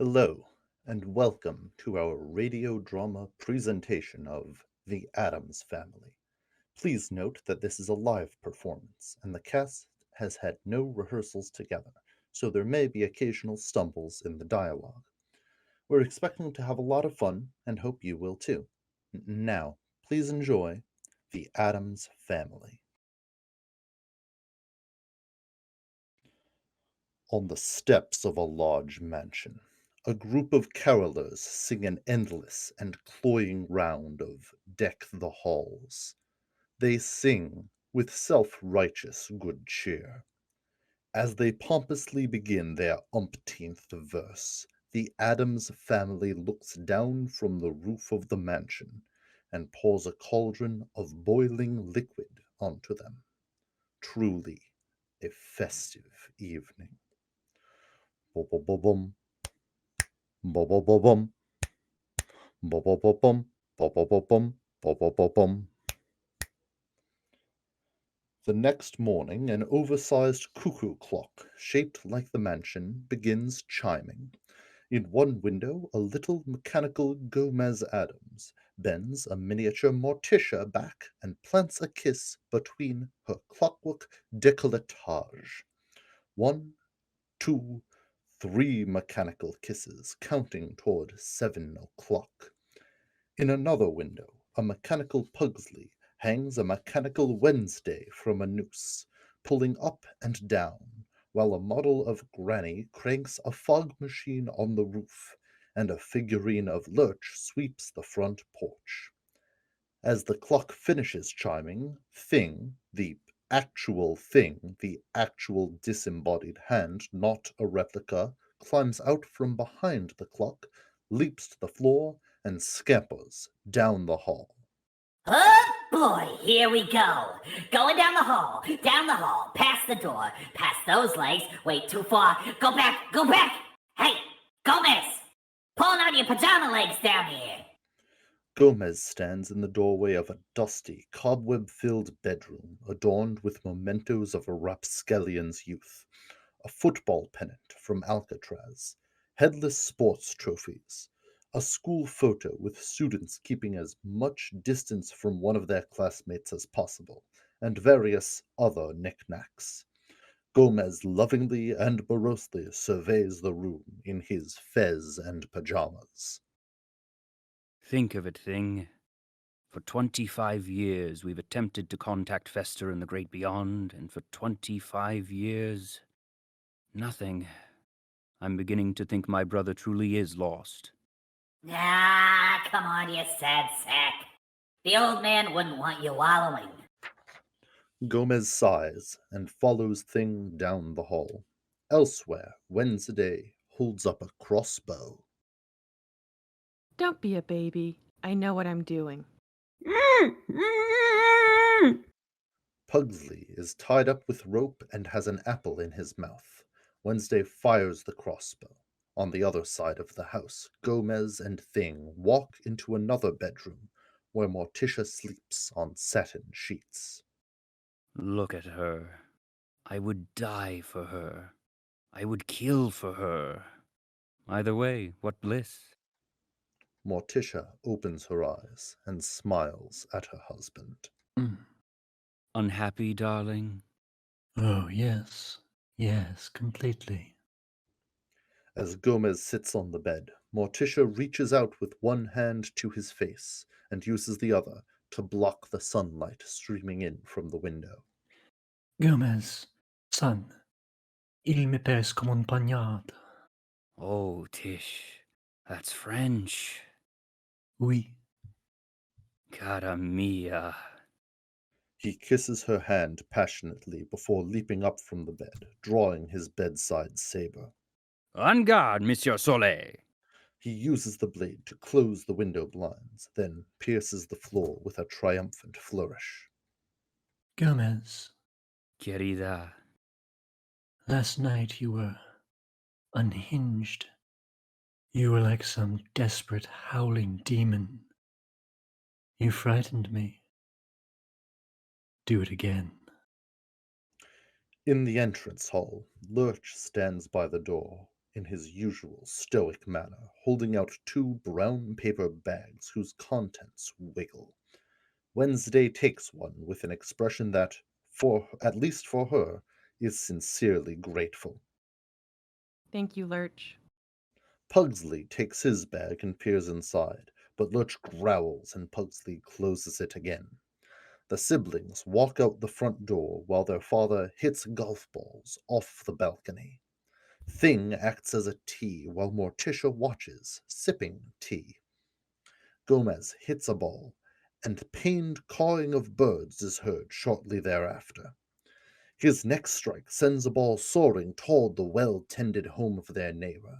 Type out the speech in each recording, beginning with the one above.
Hello, and welcome to our radio drama presentation of The Addams Family. Please note that this is a live performance, and the cast has had no rehearsals together, so there may be occasional stumbles in the dialogue. We're expecting to have a lot of fun, and hope you will too. Now, please enjoy The Addams Family. On the steps of a large mansion, a group of carolers sing an endless and cloying round of Deck the Halls. They sing with self-righteous good cheer. As they pompously begin their umpteenth verse, the Addams family looks down from the roof of the mansion and pours a cauldron of boiling liquid onto them. Truly a festive evening. Bum, bum, bum, bum, bum, bum, bum, bum, bum, bum, bum, bum, bum, bum, bum, bum, bum. The next morning, an oversized cuckoo clock, shaped like the mansion, begins chiming. In one window, a little mechanical Gomez Addams bends a miniature Morticia back and plants a kiss between her clockwork décolletage. One, two, three mechanical kisses, counting toward 7 o'clock. In another window, a mechanical Pugsley hangs a mechanical Wednesday from a noose, pulling up and down, while a model of Granny cranks a fog machine on the roof, and a figurine of Lurch sweeps the front porch. As the clock finishes chiming, the actual disembodied hand, not a replica, climbs out from behind the clock, leaps to the floor, and scampers down the hall. Oh boy, here we go. Going down the hall, past the door, past those legs. Wait, too far. Go back, go back. Hey, Gomez, pulling out your pajama legs down here. Gomez stands in the doorway of a dusty, cobweb-filled bedroom adorned with mementos of a rapscallion's youth, a football pennant from Alcatraz, headless sports trophies, a school photo with students keeping as much distance from one of their classmates as possible, and various other knickknacks. Gomez lovingly and morosely surveys the room in his fez and pajamas. Think of it, Thing. For 25 years we've attempted to contact Fester in the great beyond, and for 25 years, nothing. I'm beginning to think my brother truly is lost. Ah, come on, you sad sack. The old man wouldn't want you wallowing. Gomez sighs and follows Thing down the hall. Elsewhere, Wednesday holds up a crossbow. Don't be a baby. I know what I'm doing. Pugsley is tied up with rope and has an apple in his mouth. Wednesday fires the crossbow. On the other side of the house, Gomez and Thing walk into another bedroom where Morticia sleeps on satin sheets. Look at her. I would die for her. I would kill for her. Either way, what bliss. Morticia opens her eyes and smiles at her husband. Unhappy, darling? Oh, yes. Yes, completely. As Gomez sits on the bed, Morticia reaches out with one hand to his face and uses the other to block the sunlight streaming in from the window. Gomez, son, il me pèse comme une poignarde. Oh, Tish, that's French. Oui. Cara mia. He kisses her hand passionately before leaping up from the bed, drawing his bedside saber. En garde, Monsieur Soleil. He uses the blade to close the window blinds, then pierces the floor with a triumphant flourish. Gomez, Querida. last night you were unhinged. You were like some desperate, howling demon. You frightened me. Do it again. In the entrance hall, Lurch stands by the door, in his usual stoic manner, holding out two brown paper bags whose contents wiggle. Wednesday takes one with an expression that, at least for her, is sincerely grateful. Thank you, Lurch. Pugsley takes his bag and peers inside, but Lurch growls and Pugsley closes it again. The siblings walk out the front door while their father hits golf balls off the balcony. Thing acts as a tea while Morticia watches, sipping tea. Gomez hits a ball, and pained cawing of birds is heard shortly thereafter. His next strike sends a ball soaring toward the well-tended home of their neighbor.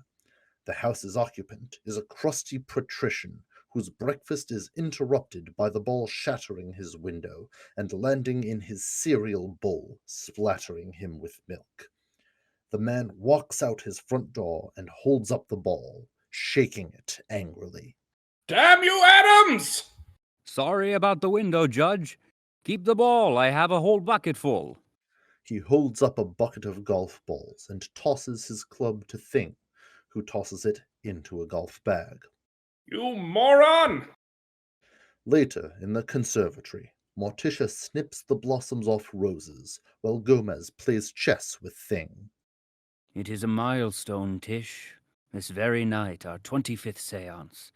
The house's occupant is a crusty patrician whose breakfast is interrupted by the ball shattering his window and landing in his cereal bowl, splattering him with milk. The man walks out his front door and holds up the ball, shaking it angrily. Damn you, Addams! Sorry about the window, Judge. Keep the ball. I have a whole bucket full. He holds up a bucket of golf balls and tosses his club to Thing, who tosses it into a golf bag. You moron! Later, in the conservatory, Morticia snips the blossoms off roses, while Gomez plays chess with Thing. It is a milestone, Tish. This very night, our 25th seance.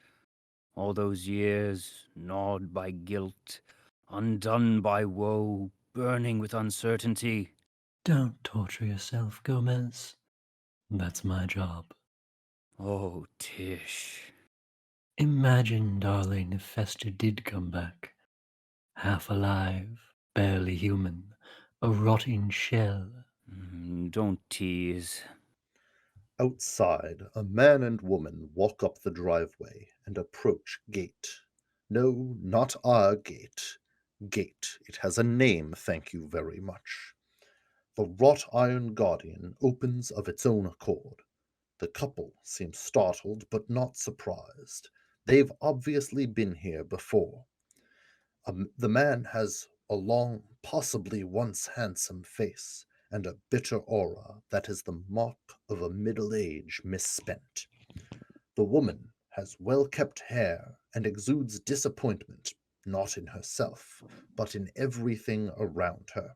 All those years, gnawed by guilt, undone by woe, burning with uncertainty. Don't torture yourself, Gomez. That's my job. Oh, Tish. Imagine, darling, if Fester did come back. Half alive, barely human, a rotting shell. Don't tease. Outside, a man and woman walk up the driveway and approach gate. No, not our gate. Gate. It has a name, thank you very much. The wrought iron guardian opens of its own accord. The couple seems startled but not surprised. They've obviously been here before. The man has a long, possibly once handsome face, and a bitter aura that is the mark of a middle age misspent. The woman has well-kept hair and exudes disappointment, not in herself, but in everything around her.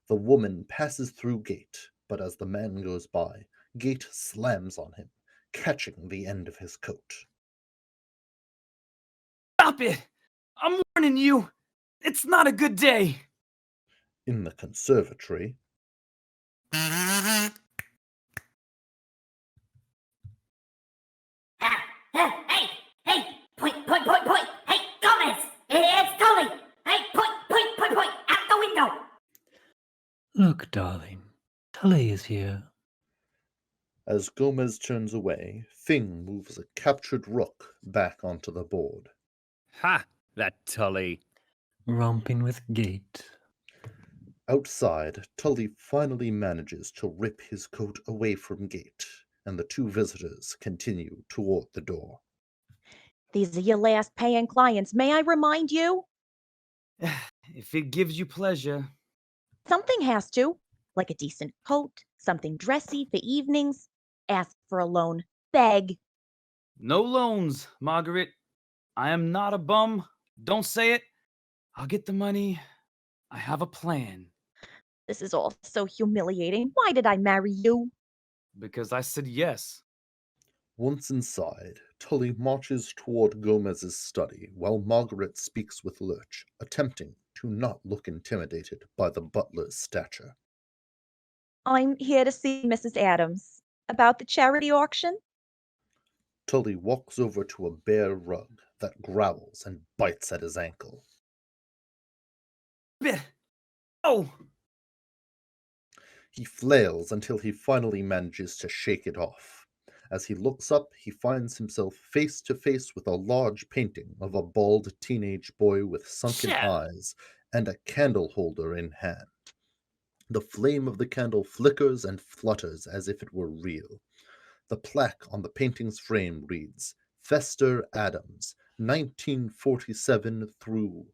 The woman passes through Gate, but as the man goes by, Gate slams on him, catching the end of his coat. Stop it! I'm warning you! It's not a good day! In the conservatory, Hey! Point! Hey, Gomez! It's Tully! Hey, point! Out the window! Look, darling, Tully is here. as Gomez turns away, Thing moves a captured rook back onto the board. Ha! That Tully. Romping with Gate. Outside, Tully finally manages to rip his coat away from Gate, and the two visitors continue toward the door. These are your last paying clients. May I remind you? If it gives you pleasure. Something has to, like a decent coat, something dressy for evenings. Ask for a loan. Beg. No loans, Margaret. I am not a bum. Don't say it. I'll get the money. I have a plan. This is all so humiliating. Why did I marry you? Because I said yes. Once inside, Tully marches toward Gomez's study while Margaret speaks with Lurch, attempting to not look intimidated by the butler's stature. I'm here to see Mrs. Addams. About the charity auction? Tully walks over to a bare rug that growls and bites at his ankle. Oh! He flails until he finally manages to shake it off. As he looks up, he finds himself face to face with a large painting of a bald teenage boy with sunken Shit. eyes and a candle holder in hand. The flame of the candle flickers and flutters as if it were real. The plaque on the painting's frame reads, Fester Addams, 1947 through ?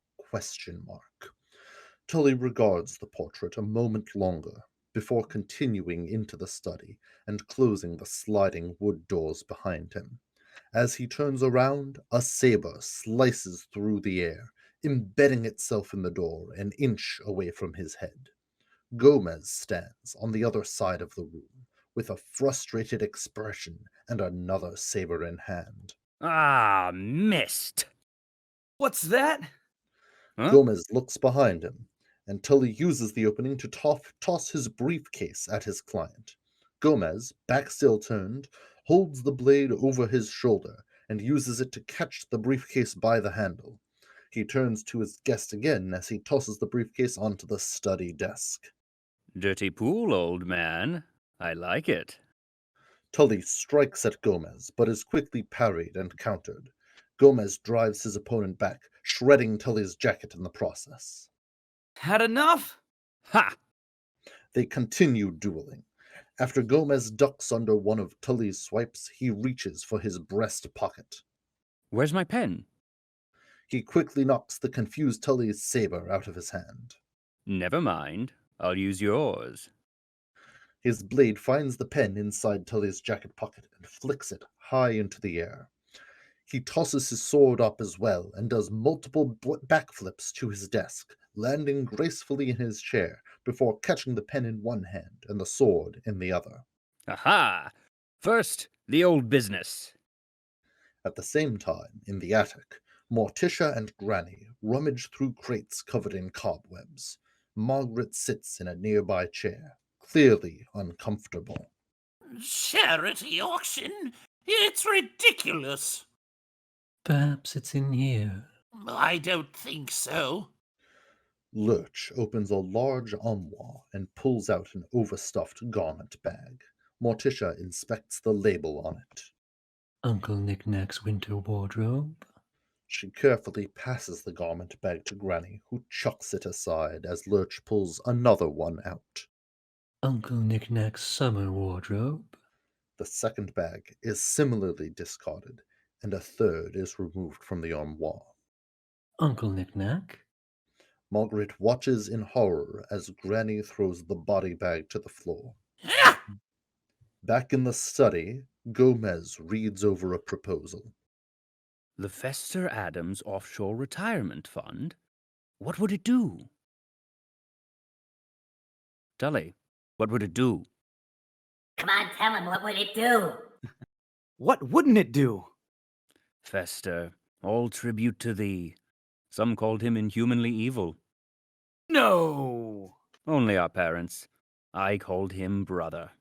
Tully regards the portrait a moment longer before continuing into the study and closing the sliding wood doors behind him. As he turns around, a saber slices through the air, embedding itself in the door an inch away from his head. Gomez stands on the other side of the room, with a frustrated expression and another saber in hand. Ah, missed. What's that? Huh? Gomez looks behind him, and Tully uses the opening to toss his briefcase at his client. Gomez, back still turned, holds the blade over his shoulder and uses it to catch the briefcase by the handle. He turns to his guest again as he tosses the briefcase onto the study desk. Dirty pool, old man. I like it. Tully strikes at Gomez, but is quickly parried and countered. Gomez drives his opponent back, shredding Tully's jacket in the process. Had enough? Ha! They continue dueling. After Gomez ducks under one of Tully's swipes, he reaches for his breast pocket. Where's my pen? He quickly knocks the confused Tully's saber out of his hand. Never mind. I'll use yours. His blade finds the pen inside Tully's jacket pocket and flicks it high into the air. He tosses his sword up as well and does multiple backflips to his desk, landing gracefully in his chair before catching the pen in one hand and the sword in the other. Aha! First, the old business. At the same time, in the attic, Morticia and Granny rummage through crates covered in cobwebs. Margaret sits in a nearby chair, clearly uncomfortable. Charity auction? It's ridiculous. Perhaps it's in here. I don't think so. Lurch opens a large armoire and pulls out an overstuffed garment bag. Morticia inspects the label on it. Uncle Knick-Knack's winter wardrobe. She carefully passes the garment bag to Granny, who chucks it aside as Lurch pulls another one out. Uncle Knick-Knack's summer wardrobe. The second bag is similarly discarded, and a third is removed from the armoire. Uncle Knick-Knack? Margaret watches in horror as Granny throws the body bag to the floor. Back in the study, Gomez reads over a proposal. The Fester Addams Offshore Retirement Fund? What would it do? Tully, what would it do? Come on, tell him, what would it do? What wouldn't it do? Fester, all tribute to thee. Some called him inhumanly evil. No! Only our parents. I called him brother.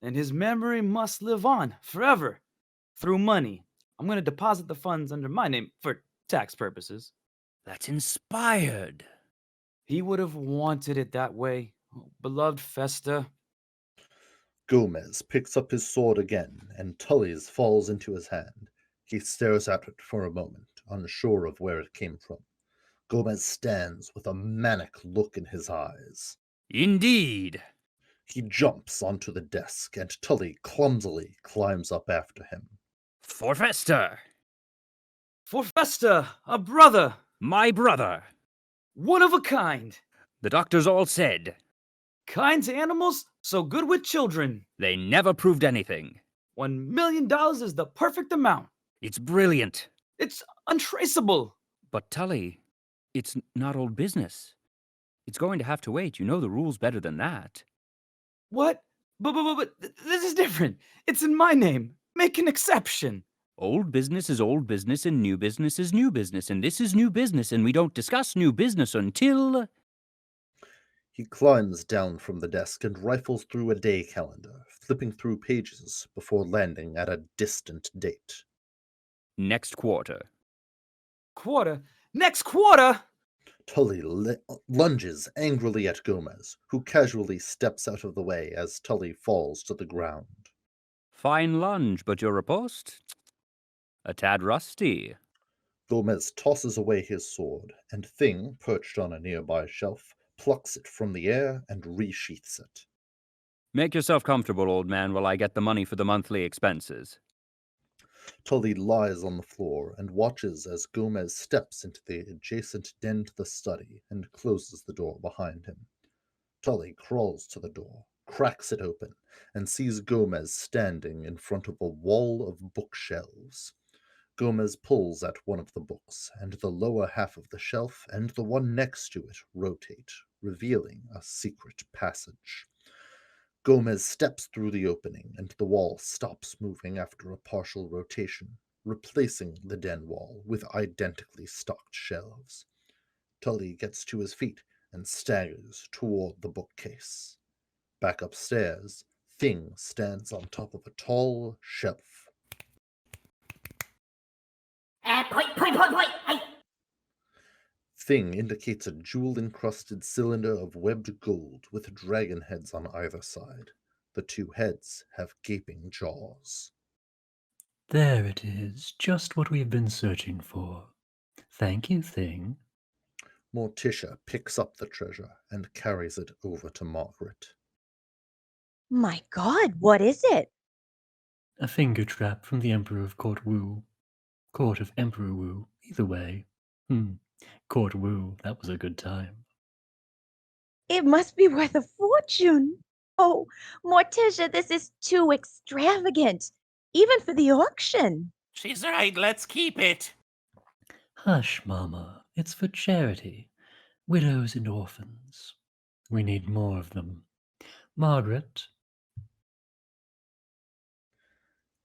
And his memory must live on forever. Through money. I'm going to deposit the funds under my name for tax purposes. That's inspired. He would have wanted it that way. Oh, beloved Festa. Gomez picks up his sword again, and Tully's falls into his hand. He stares at it for a moment, unsure of where it came from. Gomez stands with a manic look in his eyes. Indeed. He jumps onto the desk, and Tully clumsily climbs up after him. For Fester. For Festa, a brother. My brother. One of a kind. The doctors all said. Kind to animals, so good with children. They never proved anything. $1 million is the perfect amount. It's brilliant. It's untraceable. But Tully, it's not old business. It's going to have to wait. You know the rules better than that. What? But this is different. It's in my name. Make an exception. Old business is old business and new business is new business. And this is new business and we don't discuss new business until... He climbs down from the desk and rifles through a day calendar, flipping through pages before landing at a distant date. Next quarter. Quarter? Next quarter? Tully lunges angrily at Gomez, who casually steps out of the way as Tully falls to the ground. Fine lunge, but your riposte? A tad rusty. Gomez tosses away his sword, and Thing, perched on a nearby shelf, plucks it from the air and resheaths it. Make yourself comfortable, old man, while I get the money for the monthly expenses. Tully lies on the floor and watches as Gomez steps into the adjacent den to the study and closes the door behind him. Tully crawls to the door, cracks it open, and sees Gomez standing in front of a wall of bookshelves. Gomez pulls at one of the books, and the lower half of the shelf and the one next to it rotate, revealing a secret passage. Gomez steps through the opening, and the wall stops moving after a partial rotation, replacing the den wall with identically stocked shelves. Tully gets to his feet and staggers toward the bookcase. Back upstairs, Thing stands on top of a tall shelf. Point. Hey, Thing indicates a jewel-encrusted cylinder of webbed gold with dragon heads on either side. The two heads have gaping jaws. There it is, just what we've been searching for. Thank you, Thing. Morticia picks up the treasure and carries it over to Margaret. My God, what is it? A finger trap from the Emperor of Court Wu. Court of Emperor Wu, either way. Court Wu, that was a good time. It must be worth a fortune. Oh, Morticia, this is too extravagant, even for the auction. She's right, let's keep it. Hush, Mama. It's for charity. Widows and orphans. We need more of them. Margaret.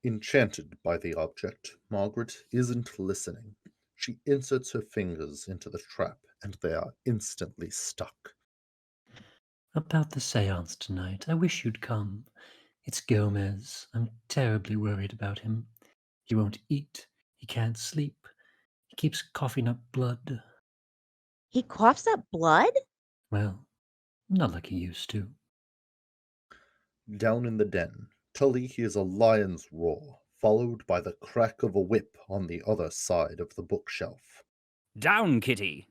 Enchanted by the object, Margaret isn't listening. She inserts her fingers into the trap, and they are instantly stuck. About the seance tonight. I wish you'd come. It's Gomez. I'm terribly worried about him. He won't eat. He can't sleep. He keeps coughing up blood. He coughs up blood? Well, not like he used to. Down in the den, Tully hears a lion's roar, followed by the crack of a whip on the other side of the bookshelf. Down, Kitty!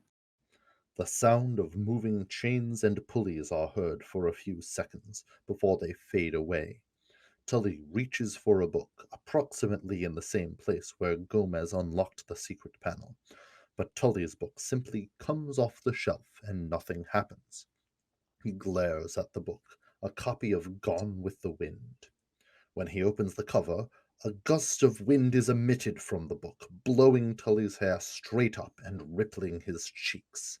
The sound of moving chains and pulleys are heard for a few seconds before they fade away. Tully reaches for a book, approximately in the same place where Gomez unlocked the secret panel, but Tully's book simply comes off the shelf and nothing happens. He glares at the book, a copy of Gone with the Wind. When he opens the cover, a gust of wind is emitted from the book, blowing Tully's hair straight up and rippling his cheeks.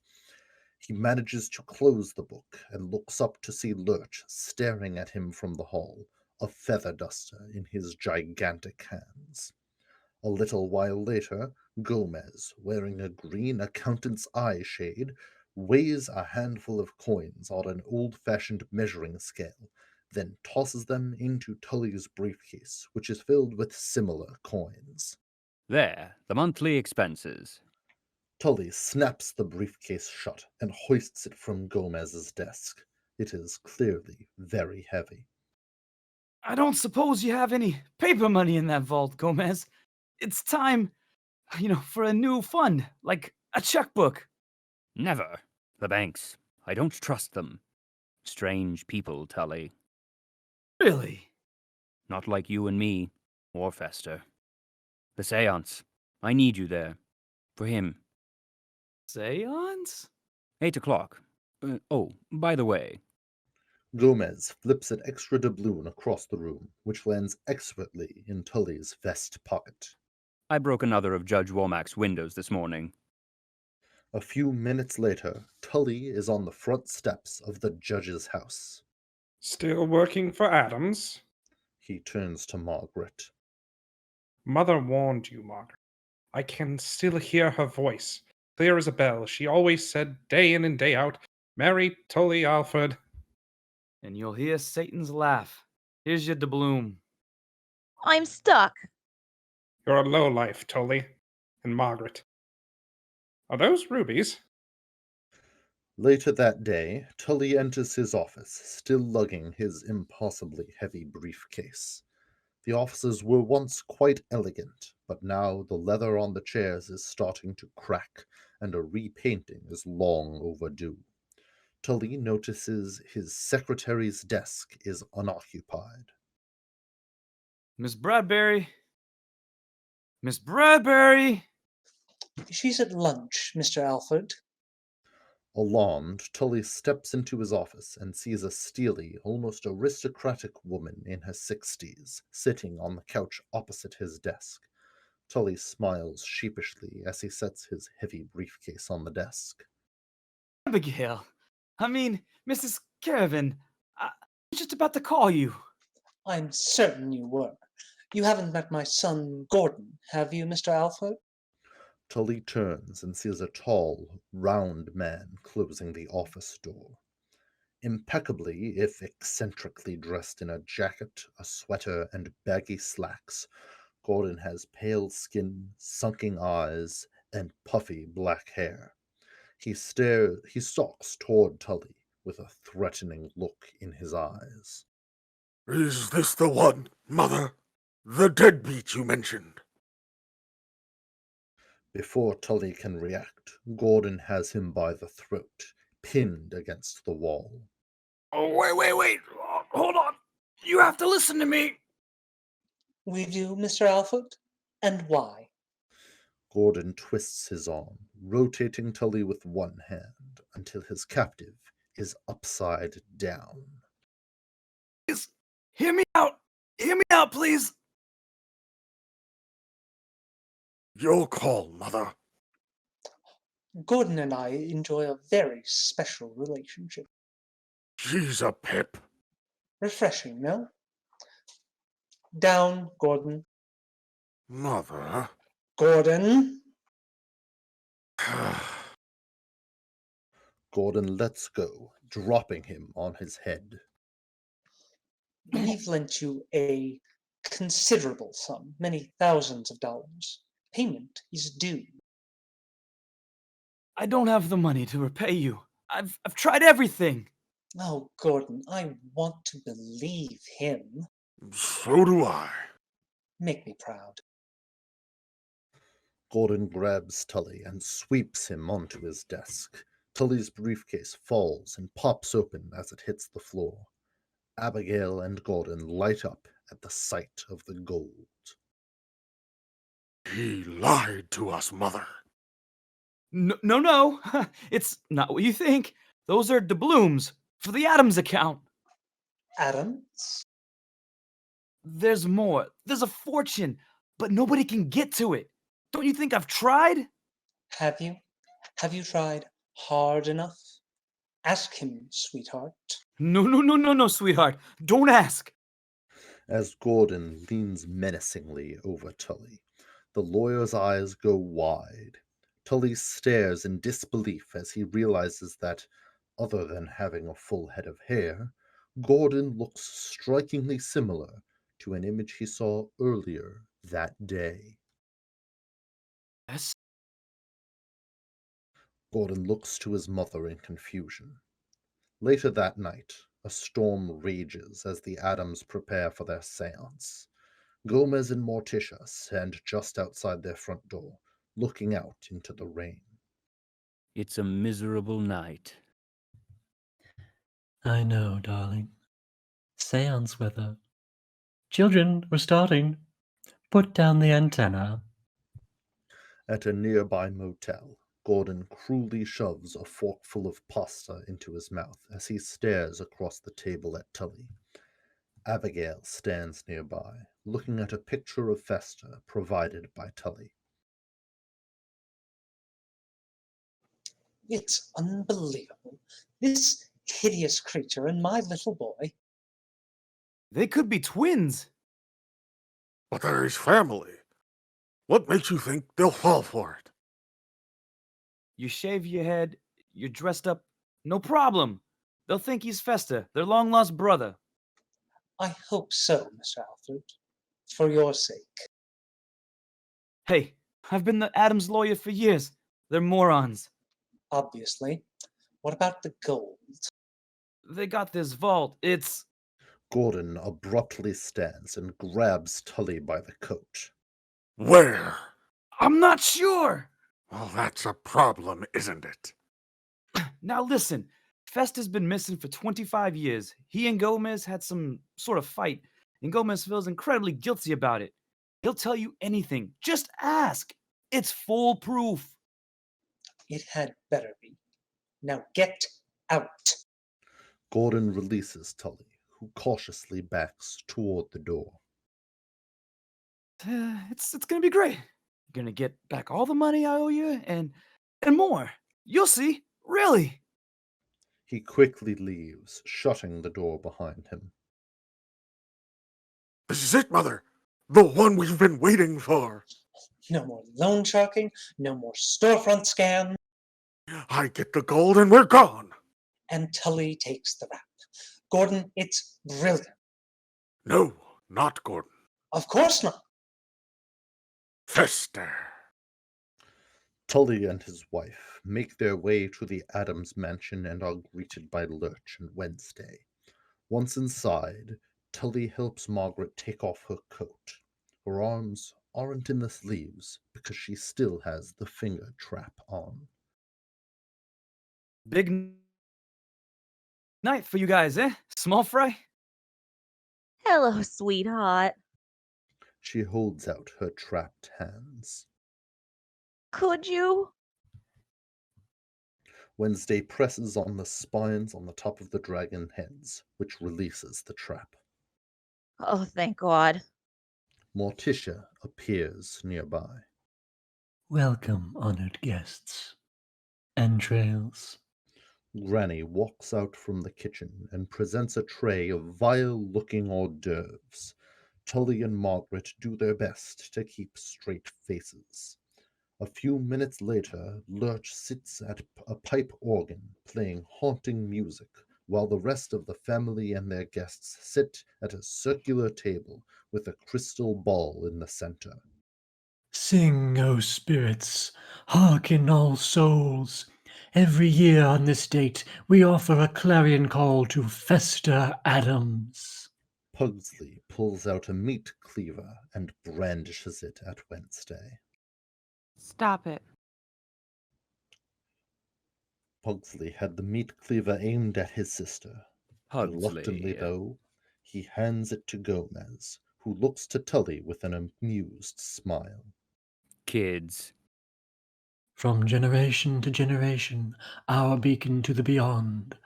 He manages to close the book and looks up to see Lurch staring at him from the hall, a feather duster in his gigantic hands. A little while later, Gomez, wearing a green accountant's eye shade, weighs a handful of coins on an old-fashioned measuring scale, then tosses them into Tully's briefcase, which is filled with similar coins. There, the monthly expenses. Tully snaps the briefcase shut and hoists it from Gomez's desk. It is clearly very heavy. I don't suppose you have any paper money in that vault, Gomez. It's time, for a new fund, like a checkbook. Never. The banks. I don't trust them. Strange people, Tully. Really? Not like you and me, or Fester. The seance. I need you there. For him. Seance? 8 o'clock. Oh, by the way. Gomez flips an extra doubloon across the room, which lands expertly in Tully's vest pocket. I broke another of Judge Womack's windows this morning. A few minutes later, Tully is on the front steps of the judge's house. Still working for Addams? He turns to Margaret. Mother warned you, Margaret. I can still hear her voice. Clear as a bell. She always said, day in and day out, marry Tully Alford. And you'll hear Satan's laugh. Here's your doubloon. I'm stuck. You're a lowlife, Tully. And Margaret. Are those rubies? Later that day, Tully enters his office, still lugging his impossibly heavy briefcase. The offices were once quite elegant, but now the leather on the chairs is starting to crack, and a repainting is long overdue. Tully notices his secretary's desk is unoccupied. Miss Bradbury? Miss Bradbury! She's at lunch, Mr. Alford. Alarmed, Tully steps into his office and sees a steely, almost aristocratic woman in her 60s sitting on the couch opposite his desk. Tully smiles sheepishly as he sets his heavy briefcase on the desk. Abigail. I mean, Mrs. Craven. I was just about to call you. I'm certain you were. You haven't met my son, Gordon, have you, Mr. Alford? Tully turns and sees a tall, round man closing the office door. Impeccably, if eccentrically dressed in a jacket, a sweater, and baggy slacks, Gordon has pale skin, sunken eyes, and puffy black hair. He stalks toward Tully with a threatening look in his eyes. Is this the one, Mother? The deadbeat you mentioned? Before Tully can react, Gordon has him by the throat, pinned against the wall. Oh, wait. Hold on. You have to listen to me. We do, Mr. Alford? And why? Gordon twists his arm, rotating Tully with one hand until his captive is upside down. Please, hear me out. Hear me out, please. Your call, Mother. Gordon and I enjoy a very special relationship. She's a pip. Refreshing, no? Down, Gordon. Mother? Gordon? Gordon lets go, dropping him on his head. We've lent you a considerable sum, many thousands of dollars. Payment is due. I don't have the money to repay you. I've tried everything. Oh, Gordon, I want to believe him. So do I. Make me proud. Gordon grabs Tully and sweeps him onto his desk. Tully's briefcase falls and pops open as it hits the floor. Abigail and Gordon light up at the sight of the gold. He lied to us, Mother. No. It's not what you think. Those are doubloons for the Addams account. Addams? There's more. There's a fortune, but nobody can get to it. Don't you think I've tried? Have you? Have you tried hard enough? Ask him, sweetheart. No, sweetheart. Don't ask. As Gordon leans menacingly over Tully, the lawyer's eyes go wide. Tully stares in disbelief as he realizes that, other than having a full head of hair, Gordon looks strikingly similar to an image he saw earlier that day. Yes. Gordon looks to his mother in confusion. Later that night, a storm rages as the Addams prepare for their seance. Gomez and Morticia stand just outside their front door, looking out into the rain. It's a miserable night. I know, darling. Seance weather. Children, we're starting. Put down the antenna. At a nearby motel, Gordon cruelly shoves a forkful of pasta into his mouth as he stares across the table at Tully. Abigail stands nearby, looking at a picture of Festa provided by Tully. It's unbelievable. This hideous creature and my little boy. They could be twins. But they're his family. What makes you think they'll fall for it? You shave your head, you're dressed up, no problem. They'll think he's Festa, their long-lost brother. I hope so, Mr. Alford. For your sake. Hey, I've been the Addams lawyer for years. They're morons. Obviously. What about the gold? They got this vault. It's... Gordon abruptly stands and grabs Tully by the coat. Where? I'm not sure. Well, that's a problem, isn't it? Now listen, Festa's been missing for 25 years. He and Gomez had some sort of fight, and Gomez feels incredibly guilty about it. He'll tell you anything. Just ask. It's foolproof. It had better be. Now get out. Gordon releases Tully, who cautiously backs toward the door. It's gonna be great. You're gonna get back all the money I owe you and more. You'll see. Really. He quickly leaves, shutting the door behind him. This is it, Mother. The one we've been waiting for. No more loan sharking, no more storefront scam. I get the gold and we're gone. And Tully takes the rap. Gordon, it's brilliant. No, not Gordon. Of course not. Fester. Tully and his wife make their way to the Addams mansion and are greeted by Lurch and Wednesday. Once inside, Tully helps Margaret take off her coat. Her arms aren't in the sleeves because she still has the finger trap on. Big night for you guys, eh? Small fry? Hello, sweetheart. She holds out her trapped hands. Could you? Wednesday presses on the spines on the top of the dragon heads, which releases the trap. Oh, thank God. Morticia appears nearby. Welcome, honored guests. Entrails. Granny walks out from the kitchen and presents a tray of vile-looking hors d'oeuvres. Tully and Margaret do their best to keep straight faces. A few minutes later, Lurch sits at a pipe organ, playing haunting music, while the rest of the family and their guests sit at a circular table with a crystal ball in the center. Sing, O spirits, hearken all souls. Every year on this date, we offer a clarion call to Fester Addams. Pugsley pulls out a meat cleaver and brandishes it at Wednesday. Stop it. Pugsley had the meat cleaver aimed at his sister. Reluctantly, though, he hands it to Gomez, who looks to Tully with an amused smile. Kids. From generation to generation, our beacon to the beyond.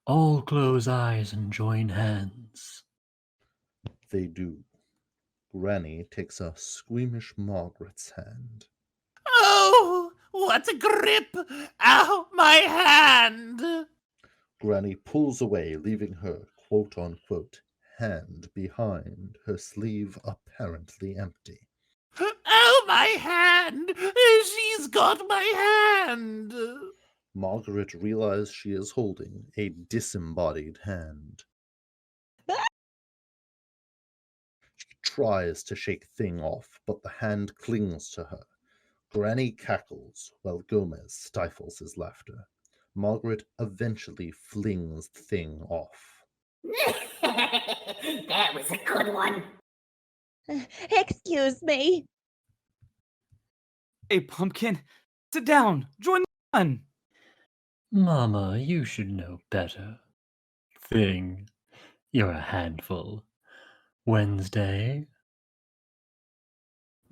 All close eyes and join hands. They do. Granny takes a squeamish Margaret's hand. Oh, what a grip! Ow, my hand! Granny pulls away, leaving her quote-unquote hand behind, her sleeve apparently empty. Oh, my hand! She's got my hand! Margaret realizes she is holding a disembodied hand. She tries to shake Thing off, but the hand clings to her. Granny cackles while Gomez stifles his laughter. Margaret eventually flings Thing off. That was a good one. Excuse me. Hey, Pumpkin, sit down. Join the fun. Mama, you should know better. Thing, you're a handful. Wednesday.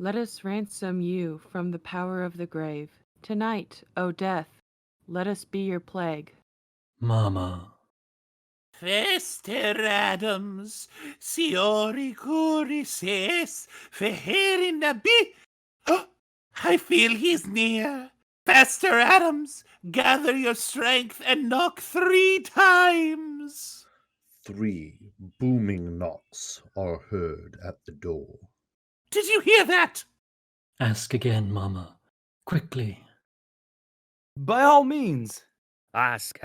Let us ransom you from the power of the grave. Tonight, O death, let us be your plague. Mama. Fester Addams, siori curi ses, feherin nabi. Oh, I feel he's near. Fester Addams, gather your strength and knock 3 times. 3 booming knocks are heard at the door. Did you hear that? Ask again, Mama. Quickly. By all means. Ask.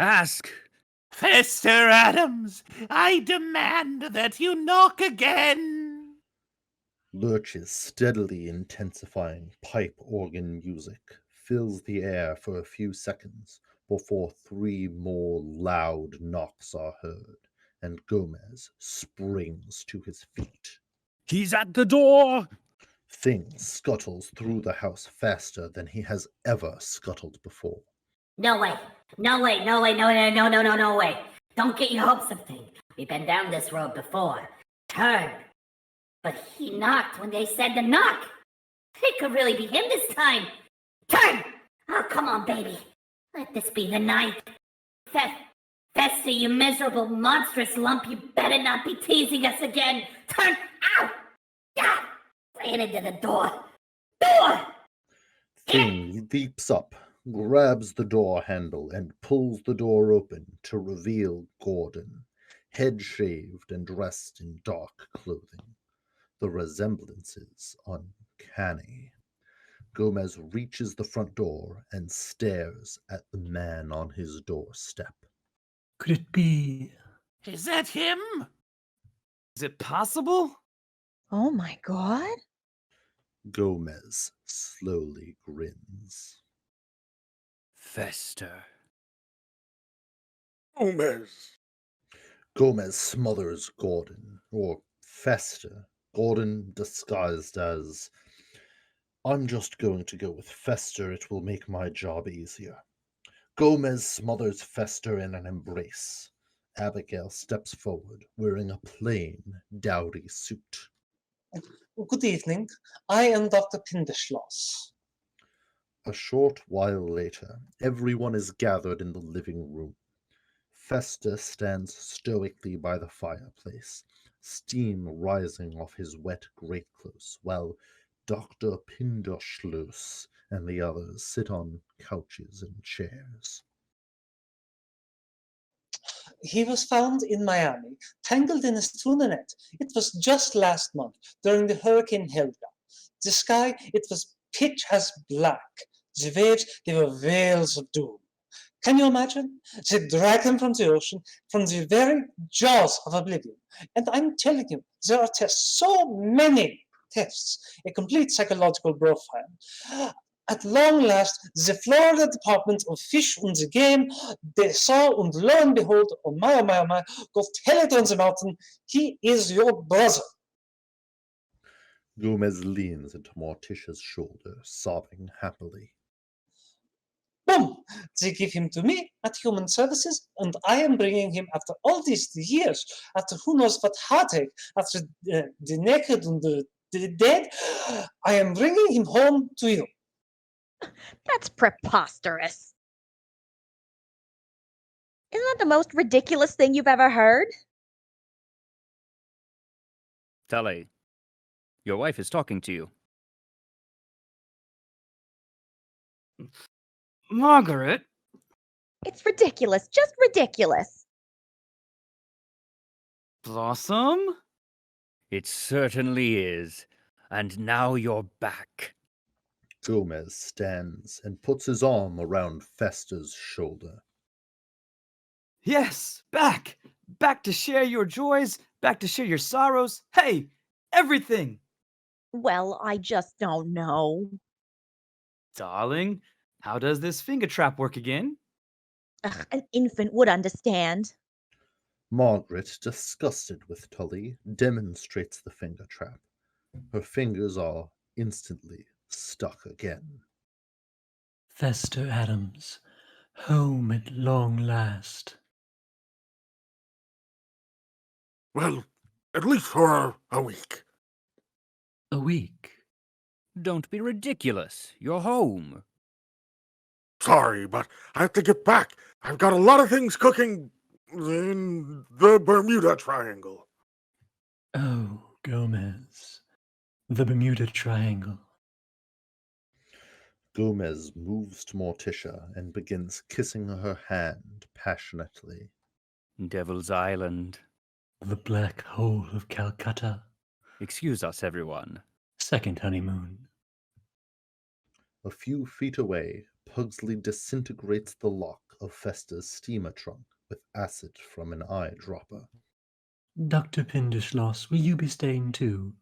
Fester Addams, I demand that you knock again. Lurch's steadily intensifying pipe organ music fills the air for a few seconds before 3 more loud knocks are heard, and Gomez springs to his feet. He's at the door! Thing scuttles through the house faster than he has ever scuttled before. No way. No way. Don't get your hopes up, Thing. We've been down this road before. Turn. But he knocked when they said to knock. It could really be him this time. Turn! Oh, come on, baby. Let this be the night. Fester, you miserable, monstrous lump, you better not be teasing us again. Turn out! Ah! Ran into the door. Door! Thing leaps up, grabs the door handle, and pulls the door open to reveal Gordon, head shaved and dressed in dark clothing. The resemblance is uncanny. Gomez reaches the front door and stares at the man on his doorstep. Could it be? Is that him? Is it possible? Oh my god. Gomez slowly grins. Fester. Gomez. Gomez smothers Gordon, or Fester. Gordon disguised as, I'm just going to go with Fester, it will make my job easier. Gomez smothers Fester in an embrace. Abigail steps forward, wearing a plain, dowdy suit. Good evening. I am Dr. Pinderschloss. A short while later, everyone is gathered in the living room. Fester stands stoically by the fireplace, steam rising off his wet greatclothes, while Dr. Pinderschloss and the others sit on couches and chairs. He was found in Miami, tangled in a tuna net. It was just last month, during the Hurricane Helga. The sky, it was pitch as black. The waves, they were veils of doom. Can you imagine? They dragged him from the ocean, from the very jaws of oblivion. And I'm telling you, there are tests, so many tests, a complete psychological profile. At long last, the Florida Department of Fish and the Game, they saw, and lo and behold, oh my, go tell it on the mountain, he is your brother. Gomez leans into Morticia's shoulder, sobbing happily. Boom! They give him to me at Human Services, and I am bringing him after all these years, after who knows what heartache, after the naked and the dead, I am bringing him home to you. That's preposterous. Isn't that the most ridiculous thing you've ever heard? Tully, your wife is talking to you. Margaret? It's ridiculous, just ridiculous. Blossom? It certainly is. And now you're back. Gomez stands and puts his arm around Fester's shoulder. Yes, back! Back to share your joys, back to share your sorrows. Hey, everything! Well, I just don't know. Darling, how does this finger trap work again? Ugh, an infant would understand. Margaret, disgusted with Tully, demonstrates the finger trap. Her fingers are instantly stuck again. Fester Addams, home at long last. Well, at least for a week. A week? Don't be ridiculous. You're home. Sorry, but I have to get back. I've got a lot of things cooking in the Bermuda Triangle. Oh, Gomez. The Bermuda Triangle. Gomez moves to Morticia and begins kissing her hand passionately. Devil's Island. The Black Hole of Calcutta. Excuse us, everyone. Second honeymoon. A few feet away, Pugsley disintegrates the lock of Fester's steamer trunk with acid from an eyedropper. Dr. Pinderschloss, will you be staying too?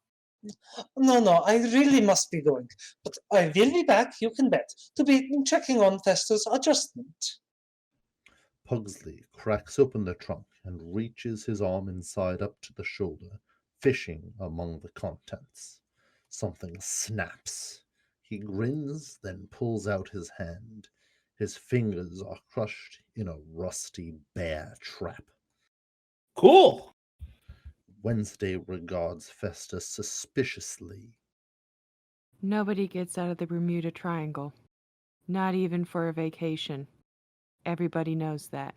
No, I really must be going. But I will be back, you can bet, to be checking on Fester's adjustment. Pugsley cracks open the trunk and reaches his arm inside up to the shoulder, fishing among the contents. Something snaps. He grins, then pulls out his hand. His fingers are crushed in a rusty bear trap. Cool. Wednesday regards Fester suspiciously. Nobody gets out of the Bermuda Triangle. Not even for a vacation. Everybody knows that.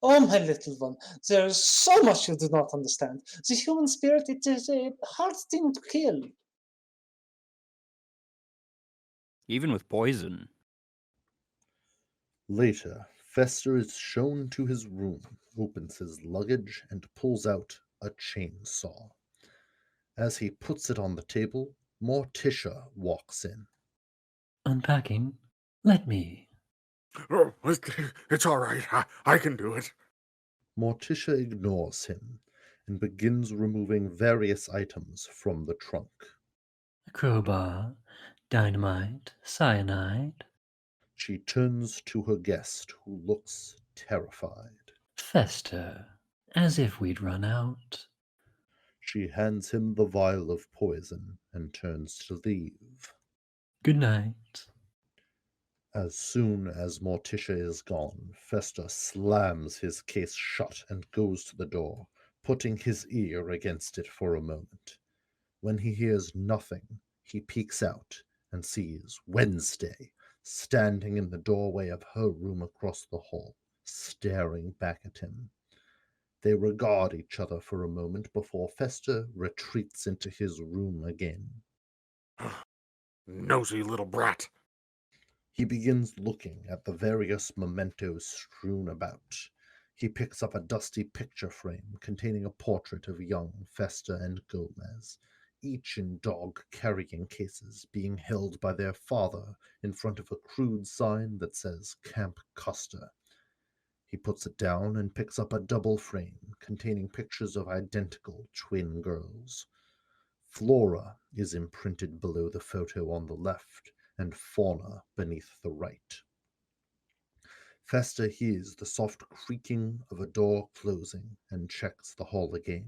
Oh, my little one, there is so much you do not understand. The human spirit, it is a hard thing to kill. Even with poison. Later, Fester is shown to his room, opens his luggage, and pulls out a chainsaw. As he puts it on the table, Morticia walks in. Unpacking? Let me. Oh, it's all right. I can do it. Morticia ignores him and begins removing various items from the trunk. A crowbar, dynamite, cyanide. She turns to her guest, who looks terrified. Fester, as if we'd run out. She hands him the vial of poison and turns to leave. Good night. As soon as Morticia is gone, Fester slams his case shut and goes to the door, putting his ear against it for a moment. When he hears nothing, he peeks out and sees Wednesday standing in the doorway of her room across the hall, staring back at him. They regard each other for a moment before Fester retreats into his room again. Nosy little brat. He begins looking at the various mementos strewn about. He picks up a dusty picture frame containing a portrait of young Fester and Gomez, each in dog-carrying cases, being held by their father in front of a crude sign that says Camp Custer. He puts it down and picks up a double frame containing pictures of identical twin girls. Flora is imprinted below the photo on the left, and Fauna beneath the right. Fester hears the soft creaking of a door closing and checks the hall again.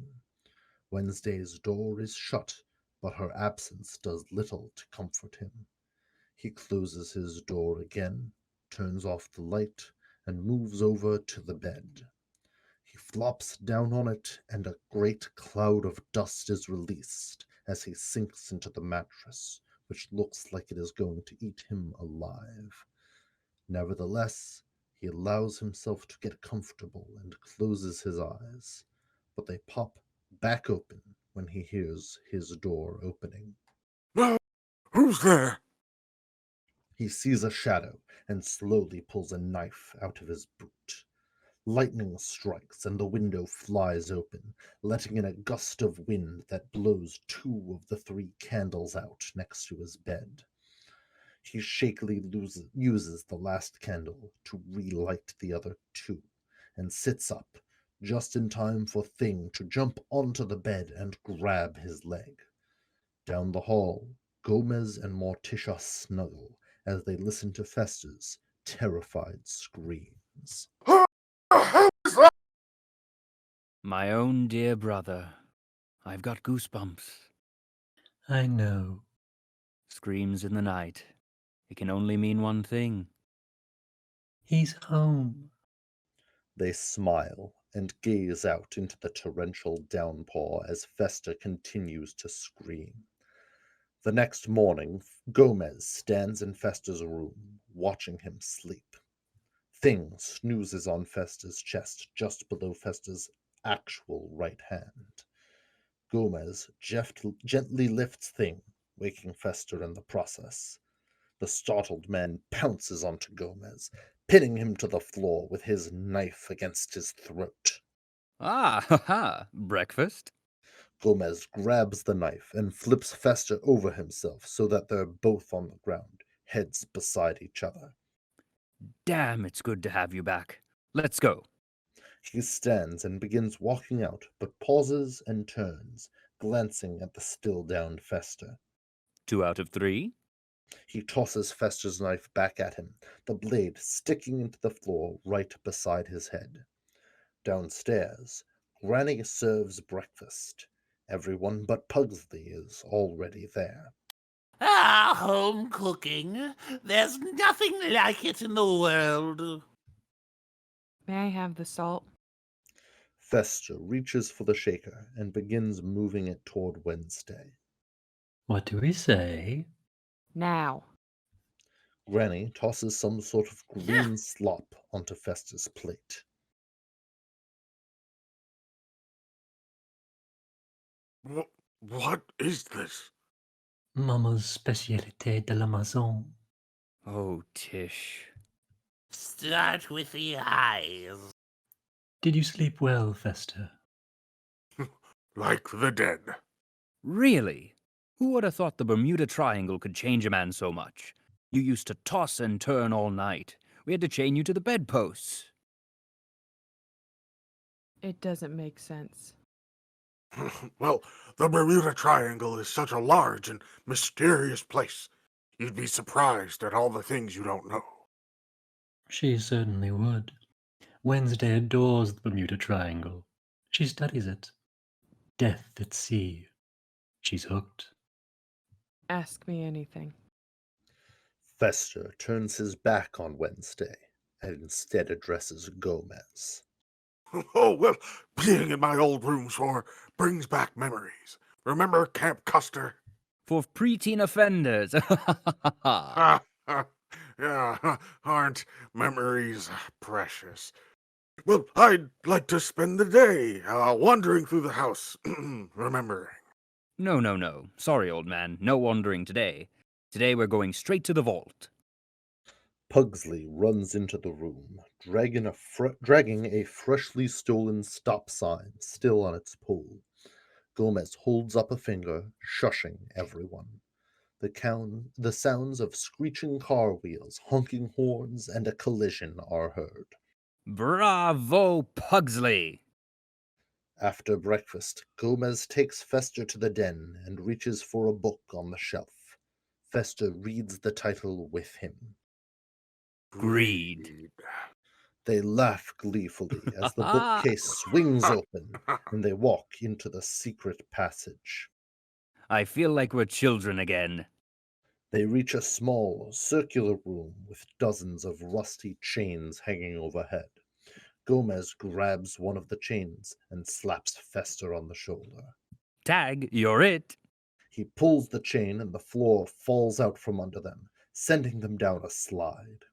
Wednesday's door is shut, but her absence does little to comfort him. He closes his door again, turns off the light, and moves over to the bed. He flops down on it, and a great cloud of dust is released as he sinks into the mattress, which looks like it is going to eat him alive. Nevertheless, he allows himself to get comfortable and closes his eyes, but they pop back open when he hears his door opening. No, who's there? He sees a shadow and slowly pulls a knife out of his boot. Lightning strikes and the window flies open, letting in a gust of wind that blows 2 of the 3 candles out next to his bed. He shakily uses the last candle to relight the other 2 and sits up, just in time for Thing to jump onto the bed and grab his leg. Down the hall, Gomez and Morticia snuggle as they listen to Fester's terrified screams. My own dear brother. I've got goosebumps. I know. Screams in the night. It can only mean one thing. He's home. They smile and gaze out into the torrential downpour as Fester continues to scream. The next morning, Gomez stands in Fester's room, watching him sleep. Thing snoozes on Fester's chest just below Fester's actual right hand. Gomez gently lifts Thing, waking Fester in the process. The startled man pounces onto Gomez, pinning him to the floor with his knife against his throat. Ah, ha ha, breakfast? Gomez grabs the knife and flips Fester over himself so that they're both on the ground, heads beside each other. Damn, it's good to have you back. Let's go. He stands and begins walking out, but pauses and turns, glancing at the still-downed Fester. 2 out of 3? He tosses Fester's knife back at him, the blade sticking into the floor right beside his head. Downstairs, Granny serves breakfast. Everyone but Pugsley is already there. Ah, home cooking. There's nothing like it in the world. May I have the salt? Fester reaches for the shaker and begins moving it toward Wednesday. What do we say? Now. Granny tosses some sort of green slop onto Fester's plate. What is this? Mama's spécialité de la maison. Oh, Tish. Start with the eyes. Did you sleep well, Fester? Like the dead. Really? Who would have thought the Bermuda Triangle could change a man so much? You used to toss and turn all night. We had to chain you to the bedposts. It doesn't make sense. Well, the Bermuda Triangle is such a large and mysterious place. You'd be surprised at all the things you don't know. She certainly would. Wednesday adores the Bermuda Triangle. She studies it. Death at sea. She's hooked. Ask me anything. Fester turns his back on Wednesday and instead addresses Gomez. Oh, well, being in my old room's floor brings back memories. Remember Camp Custer? For preteen offenders. Yeah, aren't memories precious? Well, I'd like to spend the day wandering through the house, remembering. No. Sorry, old man. No wandering today. Today we're going straight to the vault. Pugsley runs into the room, dragging a freshly stolen stop sign still on its pole. Gomez holds up a finger, shushing everyone. The sounds of screeching car wheels, honking horns, and a collision are heard. Bravo, Pugsley! After breakfast, Gomez takes Fester to the den and reaches for a book on the shelf. Fester reads the title with him. Greed. They laugh gleefully as the bookcase swings open and they walk into the secret passage. I feel like we're children again. They reach a small, circular room with dozens of rusty chains hanging overhead. Gomez grabs one of the chains and slaps Fester on the shoulder. Tag, you're it. He pulls the chain and the floor falls out from under them, sending them down a slide.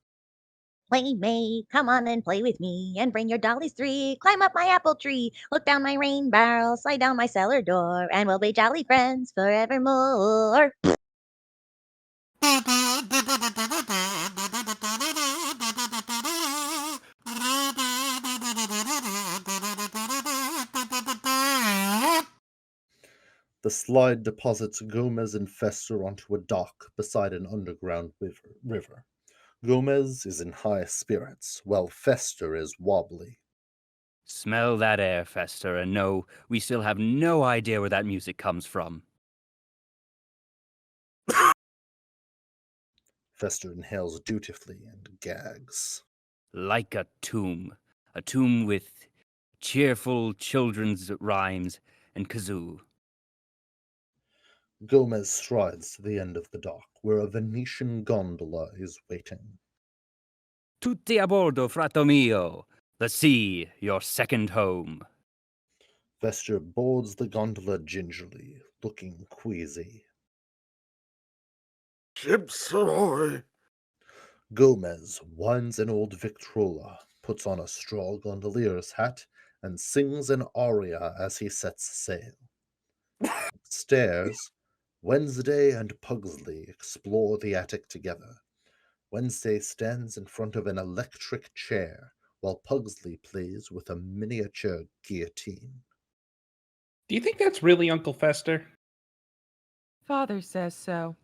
Playmate, come on and play with me, and bring your dollies 3. Climb up my apple tree, look down my rain barrel, slide down my cellar door, and we'll be jolly friends forevermore. The slide deposits Gomez and Fester onto a dock beside an underground river. Gomez is in high spirits, while Fester is wobbly. Smell that air, Fester, and no, we still have no idea where that music comes from. Fester inhales dutifully and gags. Like a tomb with cheerful children's rhymes and kazoo. Gomez strides to the end of the dock, where a Venetian gondola is waiting. Tutti a bordo, frato mio. The sea, your second home. Fester boards the gondola gingerly, looking queasy. Ships ahoy! Gomez winds an old Victrola, puts on a straw gondolier's hat, and sings an aria as he sets sail. Upstairs, Wednesday and Pugsley explore the attic together. Wednesday stands in front of an electric chair, while Pugsley plays with a miniature guillotine. Do you think that's really Uncle Fester? Father says so,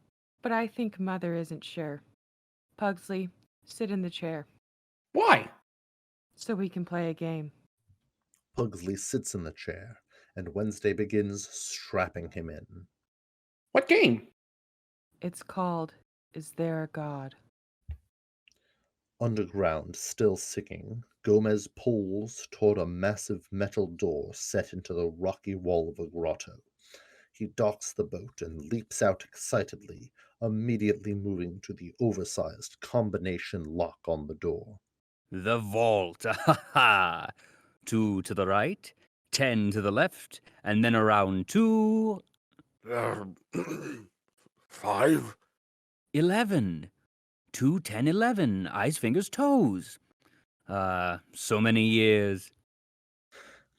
but I think Mother isn't sure. Pugsley, sit in the chair. Why? So we can play a game. Pugsley sits in the chair, and Wednesday begins strapping him in. What game? It's called Is There a God? Underground, still singing, Gomez pulls toward a massive metal door set into the rocky wall of a grotto. He docks the boat and leaps out excitedly, immediately moving to the oversized combination lock on the door. The vault. Ha! 2 to the right, 10 to the left, and then around 2... 5? 11. 2, 10, 11. Eyes, fingers, toes. So many years.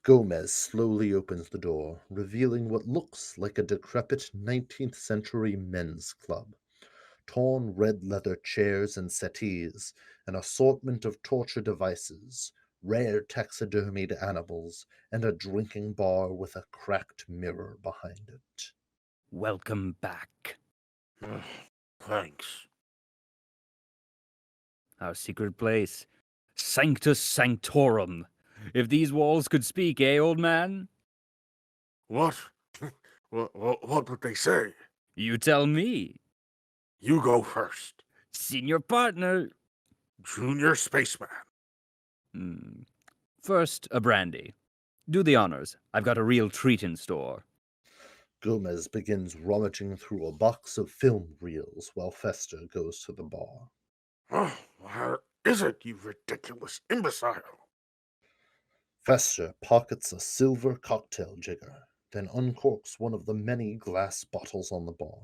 Gomez slowly opens the door, revealing what looks like a decrepit 19th century men's club. Torn red leather chairs and settees, an assortment of torture devices, rare taxidermied animals, and a drinking bar with a cracked mirror behind it. Welcome back. Thanks. Our secret place. Sanctus Sanctorum. If these walls could speak, eh, old man? What? What would they say? You tell me. You go first. Senior partner. Junior spaceman. First, a brandy. Do the honors. I've got a real treat in store. Gomez begins rummaging through a box of film reels while Fester goes to the bar. Oh, where is it, you ridiculous imbecile? Fester pockets a silver cocktail jigger, then uncorks one of the many glass bottles on the bar.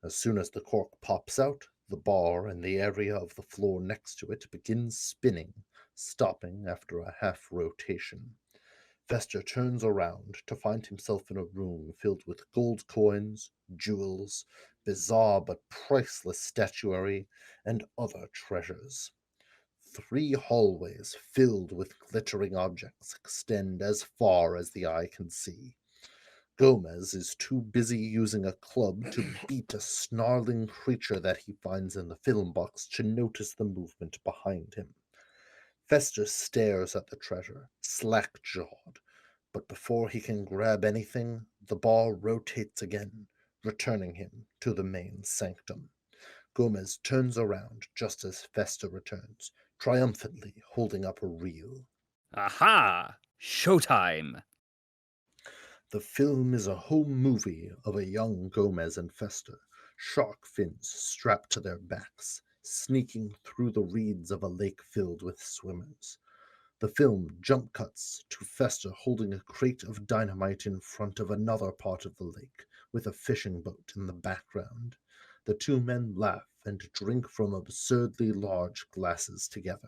As soon as the cork pops out, the bar and the area of the floor next to it begins spinning, stopping after a half rotation. Fester turns around to find himself in a room filled with gold coins, jewels, bizarre but priceless statuary, and other treasures. 3 hallways filled with glittering objects extend as far as the eye can see. Gomez is too busy using a club to beat a snarling creature that he finds in the film box to notice the movement behind him. Fester stares at the treasure, slack-jawed, but before he can grab anything, the bar rotates again, returning him to the main sanctum. Gomez turns around just as Fester returns, triumphantly holding up a reel. Aha! Showtime! The film is a home movie of a young Gomez and Fester, shark fins strapped to their backs, sneaking through the reeds of a lake filled with swimmers. The film jump cuts to Fester holding a crate of dynamite in front of another part of the lake, with a fishing boat in the background. The 2 men laugh and drink from absurdly large glasses together.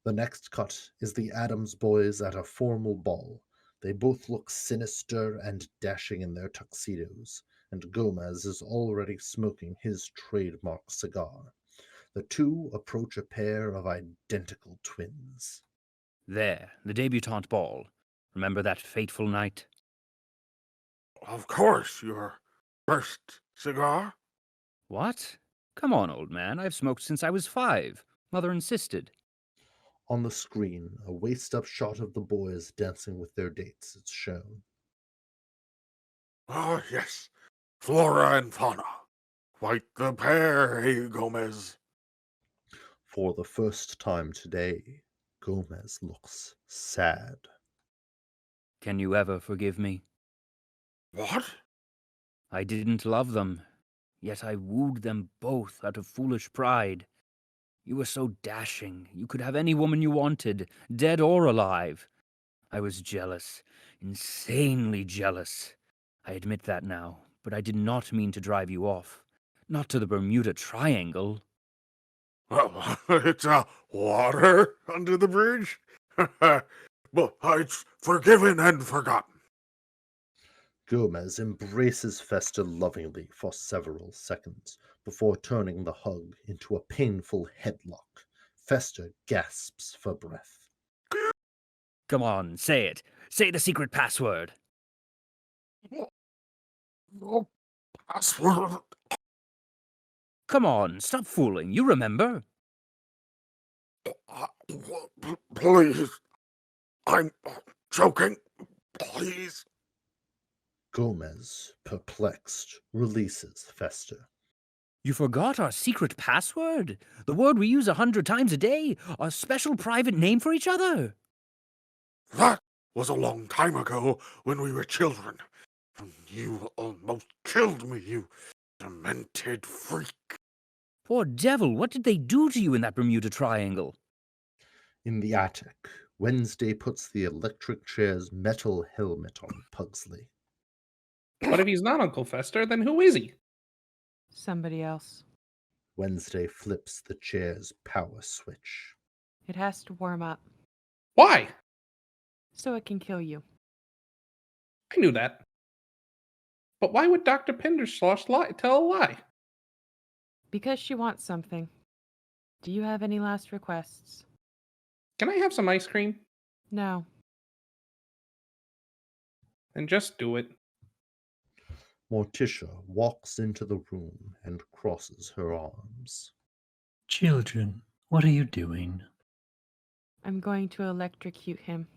The next cut is the Addams boys at a formal ball. They both look sinister and dashing in their tuxedos, and Gomez is already smoking his trademark cigar. The 2 approach a pair of identical twins. There, the debutante ball. Remember that fateful night? Of course, your first cigar? What? Come on, old man. I've smoked since I was 5. Mother insisted. On the screen, a waist-up shot of the boys dancing with their dates is shown. Ah, yes. Flora and Fauna. Quite the pair, eh, Gomez? For the first time today, Gomez looks sad. Can you ever forgive me? What? I didn't love them, yet I wooed them both out of foolish pride. You were so dashing, you could have any woman you wanted, dead or alive. I was jealous, insanely jealous. I admit that now, but I did not mean to drive you off. Not to the Bermuda Triangle. Well, it's water under the bridge? Well, it's forgiven and forgotten. Gomez embraces Fester lovingly for several seconds before turning the hug into a painful headlock. Fester gasps for breath. Come on, say it. Say the secret password. No password. Come on, stop fooling. You remember. Please. I'm joking. Please. Gomez, perplexed, releases Fester. You forgot our secret password? The word we use 100 times a day? Our special private name for each other? That was a long time ago when we were children. You almost killed me, you demented freak. Poor devil, what did they do to you in that Bermuda Triangle? In the attic, Wednesday puts the electric chair's metal helmet on Pugsley. But if he's not Uncle Fester, then who is he? Somebody else. Wednesday flips the chair's power switch. It has to warm up. Why? so it can kill you. I knew that. But why would Dr. Pinderschloss tell a lie? Because she wants something. Do you have any last requests? Can I have some ice cream? No. Then just do it. Morticia walks into the room and crosses her arms. Children, what are you doing? I'm going to electrocute him.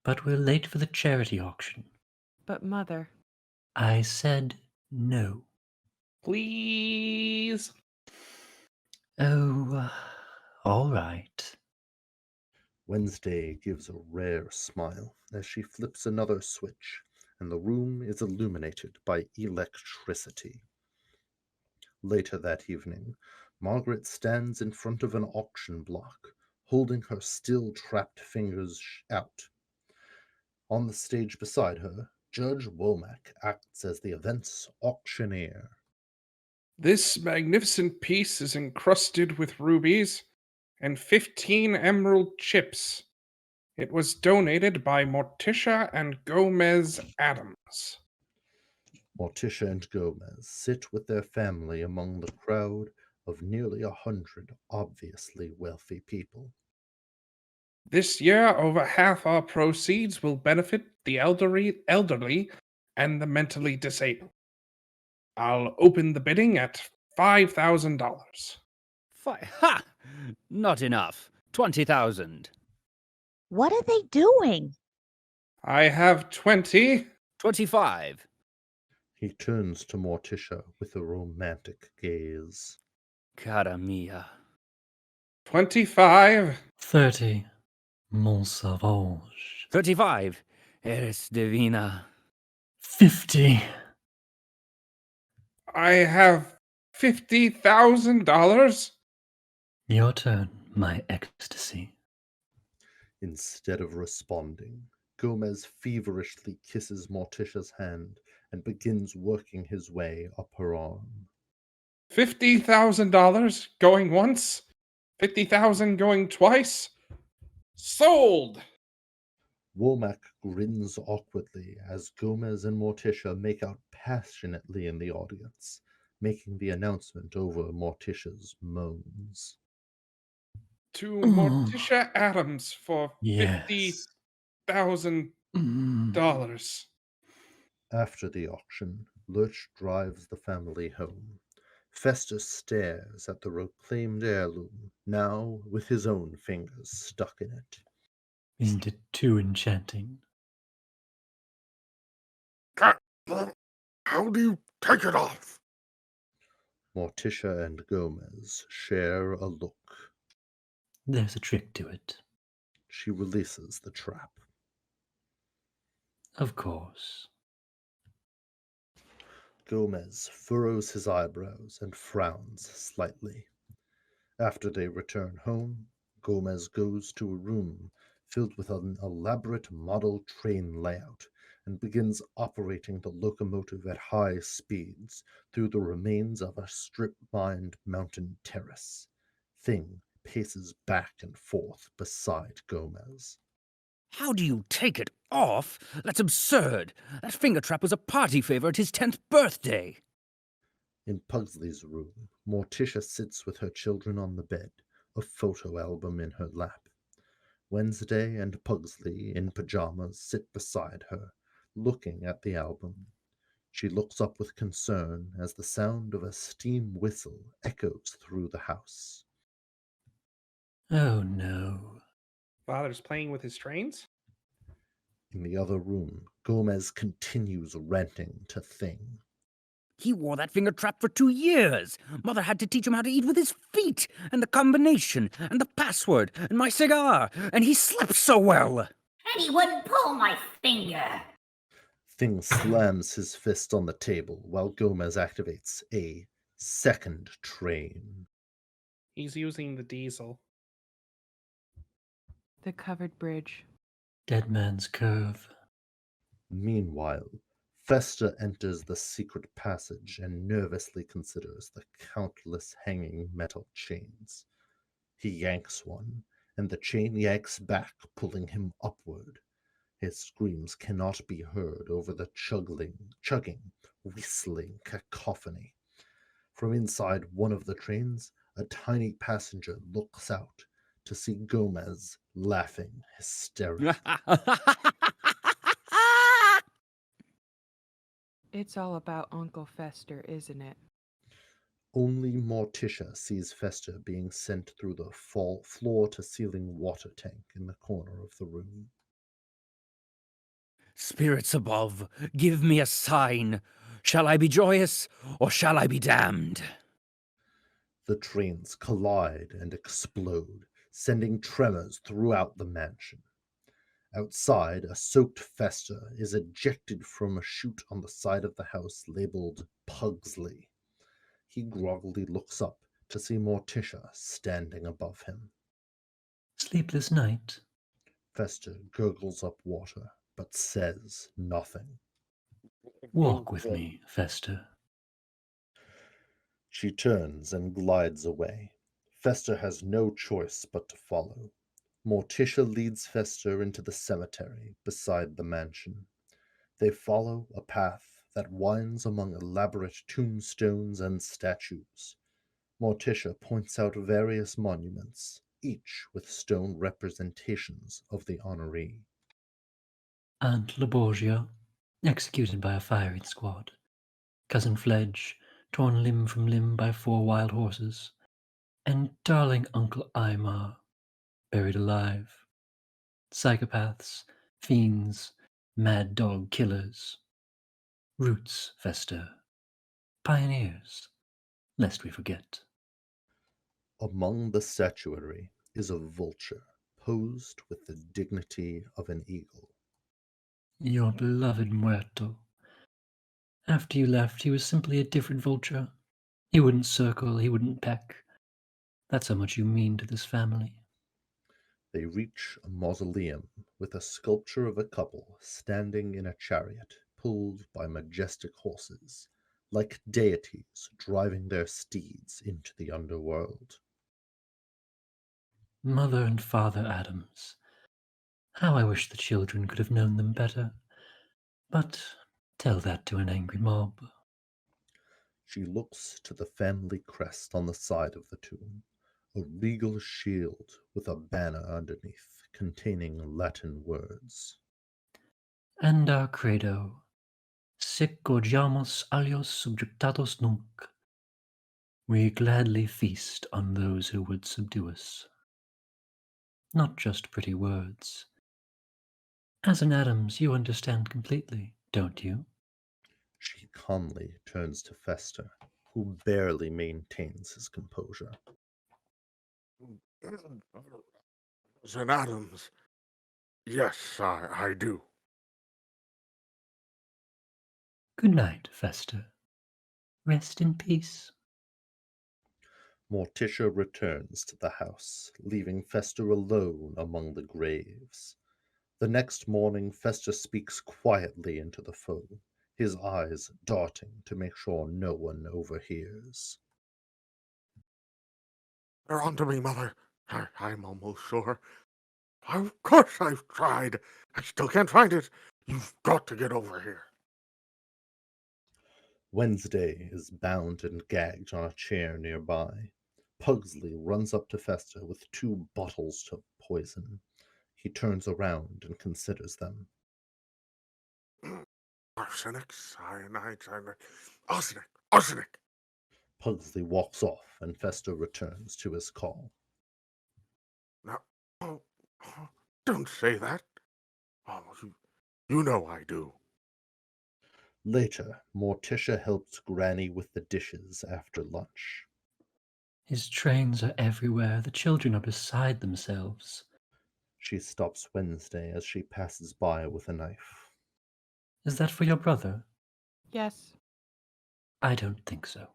But we're late for the charity auction. But Mother, I said no. Please. Oh, all right. Wednesday gives a rare smile as she flips another switch, and the room is illuminated by electricity. Later that evening, Margaret stands in front of an auction block, holding her still trapped fingers out. On the stage beside her, Judge Womack acts as the event's auctioneer. This magnificent piece is encrusted with rubies and 15 emerald chips. It was donated by Morticia and Gomez Addams. Morticia and Gomez sit with their family among the crowd of nearly 100 obviously wealthy people. This year, over half our proceeds will benefit the elderly and the mentally disabled. I'll open the bidding at $5,000. Ha! Not enough. 20,000. What are they doing? I have 20. 25. He turns to Morticia with a romantic gaze. Cara mia. 25. 30. Mon sauvage. 35. Eres divina. 50. I have $50,000. Your turn, my ecstasy. Instead of responding, Gomez feverishly kisses Morticia's hand and begins working his way up her arm. $50,000 going once, 50,000 going twice. Sold! Womack grins awkwardly as Gomez and Morticia make out passionately in the audience, making the announcement over Morticia's moans. To Morticia Addams for Yes. $50,000. After the auction, Lurch drives the family home. Festus stares at the reclaimed heirloom, now with his own fingers stuck in it. Isn't it too enchanting? How do you take it off? Morticia and Gomez share a look. There's a trick to it. She releases the trap. Of course. Gomez furrows his eyebrows and frowns slightly. After they return home, Gomez goes to a room filled with an elaborate model train layout and begins operating the locomotive at high speeds through the remains of a strip-mined mountain terrace. Thing paces back and forth beside Gomez. How do you take it off? That's absurd. That finger trap was a party favor at his 10th birthday. In Pugsley's room, Morticia sits with her children on the bed, a photo album in her lap. Wednesday and Pugsley, in pajamas, sit beside her, looking at the album. She looks up with concern as the sound of a steam whistle echoes through the house. Oh no. Father's playing with his trains? In the other room, Gomez continues ranting to Thing. He wore that finger trap for 2 years. Mother had to teach him how to eat with his feet, and the combination, and the password, and my cigar, and he slept so well. And he wouldn't pull my finger. Thing slams his fist on the table while Gomez activates a second train. He's using the diesel. the covered bridge. Dead Man's Curve. Meanwhile, Festa enters the secret passage and nervously considers the countless hanging metal chains. He yanks one, and the chain yanks back, pulling him upward. His screams cannot be heard over the chugging, whistling cacophony. From inside one of the trains, a tiny passenger looks out to see Gomez laughing hysterically. It's all about Uncle Fester, isn't it? Only Morticia sees Fester being sent through the floor-to-ceiling water tank in the corner of the room. Spirits above, give me a sign. Shall I be joyous, or shall I be damned? The trains collide and explode, sending tremors throughout the mansion. Outside, a soaked Fester is ejected from a chute on the side of the house labeled Pugsley. He groggily looks up to see Morticia standing above him. Sleepless night? Fester gurgles up water, but says nothing. Walk with me, Fester. She turns and glides away. Fester has no choice but to follow. Morticia leads Fester into the cemetery beside the mansion. They follow a path that winds among elaborate tombstones and statues. Morticia points out various monuments, each with stone representations of the honoree. Aunt Laborgia, executed by a firing squad. Cousin Fledge, torn limb from limb by 4 wild horses. And darling Uncle Aymar, buried alive. Psychopaths, fiends, mad dog killers. Roots, Fester. Pioneers, lest we forget. Among the statuary is a vulture, posed with the dignity of an eagle. Your beloved Muerto. After you left, he was simply a different vulture. He wouldn't circle, he wouldn't peck. That's how much you mean to this family. They reach a mausoleum with a sculpture of a couple standing in a chariot pulled by majestic horses, like deities driving their steeds into the underworld. Mother and Father Addams. How I wish the children could have known them better. But tell that to an angry mob. She looks to the family crest on the side of the tomb, a regal shield with a banner underneath containing Latin words. And our credo, sic gaudiamus alios subjectados nunc. We gladly feast on those who would subdue us. Not just pretty words. As an Addams, you understand completely, don't you? She calmly turns to Fester, who barely maintains his composure. St. Addams. Yes, I do. Good night, Fester. Rest in peace. Morticia returns to the house, leaving Fester alone among the graves. The next morning, Fester speaks quietly into the phone, his eyes darting to make sure no one overhears. They're on to me, Mother. I'm almost sure. Of course I've tried. I still can't find it. You've got to get over here. Wednesday is bound and gagged on a chair nearby. Pugsley runs up to Fester with 2 bottles of poison. He turns around and considers them. Arsenic, cyanide, arsenic. Pugsley walks off, and Fester returns to his call. Now, don't say that. Oh, you know I do. Later, Morticia helps Granny with the dishes after lunch. His trains are everywhere. The children are beside themselves. She stops Wednesday as she passes by with a knife. Is that for your brother? Yes. I don't think so.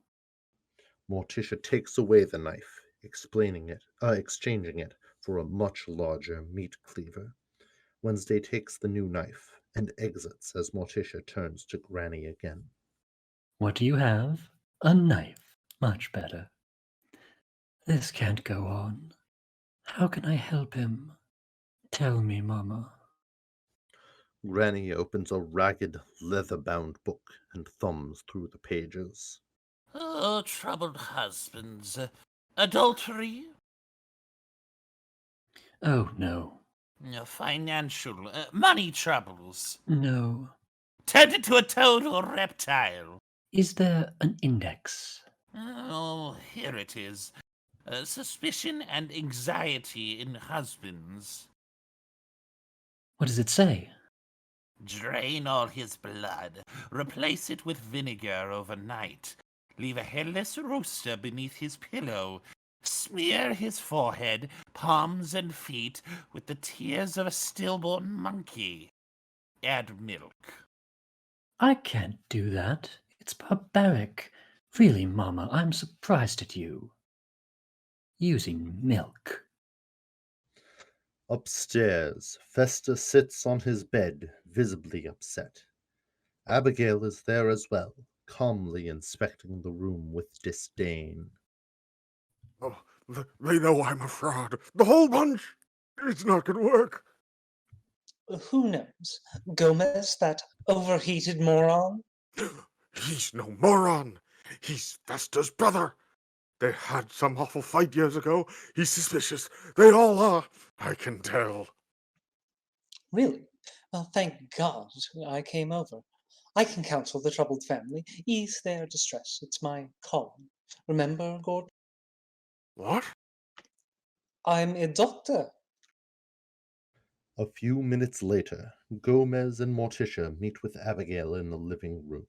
Morticia takes away the knife, exchanging it for a much larger meat cleaver. Wednesday takes the new knife and exits as Morticia turns to Granny again. What do you have? A knife. Much better. This can't go on. How can I help him? Tell me, Mama. Granny opens a ragged, leather-bound book and thumbs through the pages. Oh, troubled husbands. Adultery? Oh, no. Financial, money troubles. No. Turned into a toad or reptile. Is there an index? Oh, here it is. Suspicion and anxiety in husbands. What does it say? Drain all his blood. Replace it with vinegar overnight. Leave a headless rooster beneath his pillow. Smear his forehead, palms, and feet with the tears of a stillborn monkey. Add milk. I can't do that. It's barbaric. Really, Mama, I'm surprised at you. Using milk. Upstairs, Festa sits on his bed, visibly upset. Abigail is there as well, calmly inspecting the room with disdain. Oh, they know I'm a fraud. The whole bunch! It's not gonna work. Who knows? Gomez, that overheated moron? He's no moron. He's Vesta's brother. They had some awful fight years ago. He's suspicious. They all are. I can tell. Really? Well, thank God I came over. I can counsel the troubled family, ease their distress. It's my calling. Remember, Gordon? What? I'm a doctor. A few minutes later, Gomez and Morticia meet with Abigail in the living room.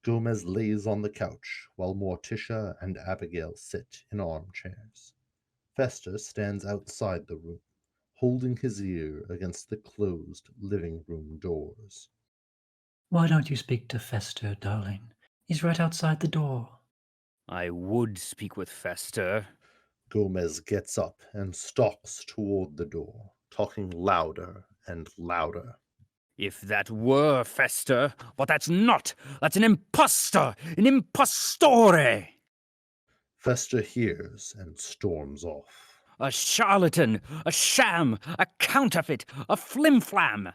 Gomez lays on the couch, while Morticia and Abigail sit in armchairs. Festa stands outside the room, holding his ear against the closed living room doors. Why don't you speak to Fester, darling? He's right outside the door. I would speak with Fester. Gomez gets up and stalks toward the door, talking louder and louder. If that were Fester, but that's not. That's an impostor, an impostore. Festa hears and storms off. A charlatan, a sham, a counterfeit, a flimflam.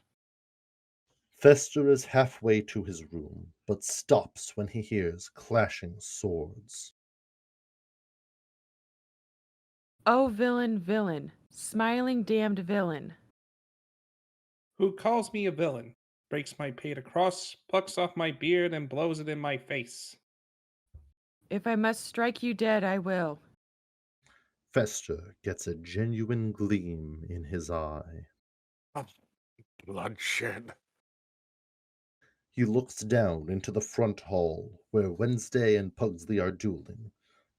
Festa is halfway to his room, but stops when he hears clashing swords. Oh, villain, villain, smiling damned villain. Who calls me a villain, breaks my paid cross, plucks off my beard, and blows it in my face. If I must strike you dead, I will. Festa gets a genuine gleam in his eye. Bloodshed. He looks down into the front hall, where Wednesday and Pugsley are dueling,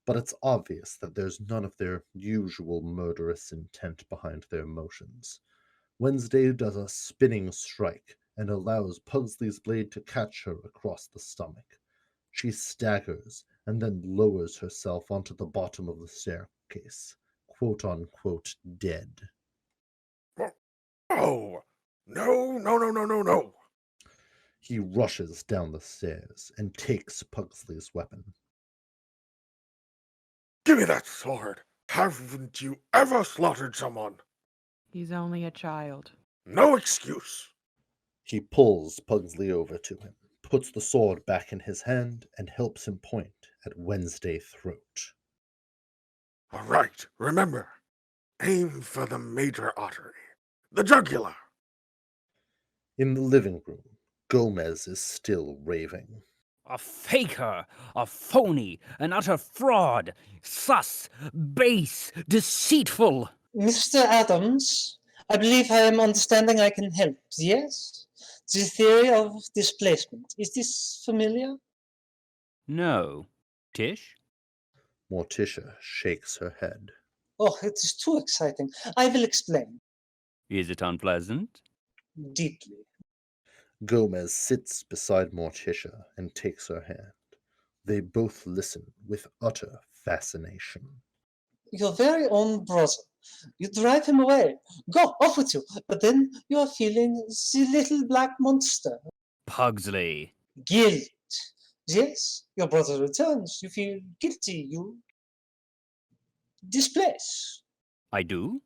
but it's obvious that there's none of their usual murderous intent behind their motions. Wednesday does a spinning strike and allows Pugsley's blade to catch her across the stomach. She staggers and then lowers herself onto the bottom of the staircase, quote-unquote dead. Oh! No. He rushes down the stairs and takes Pugsley's weapon. Give me that sword! Haven't you ever slaughtered someone? He's only a child. No excuse! He pulls Pugsley over to him, puts the sword back in his hand, and helps him point at Wednesday's throat. All right, remember, aim for the major artery, the jugular. In the living room, Gomez is still raving. A faker, a phony, an utter fraud, sus, base, deceitful. Mr. Addams, I believe I am understanding I can help, yes? The theory of displacement. Is this familiar? No. Tish? Morticia shakes her head. Oh, it is too exciting. I will explain. Is it unpleasant? Deeply. Gomez sits beside Morticia and takes her hand. They both listen with utter fascination. Your very own brother. You drive him away. Go, off with you. But then you are feeling the little black monster. Pugsley. Guilt. Yes, your brother returns. You feel guilty. You displace. I do?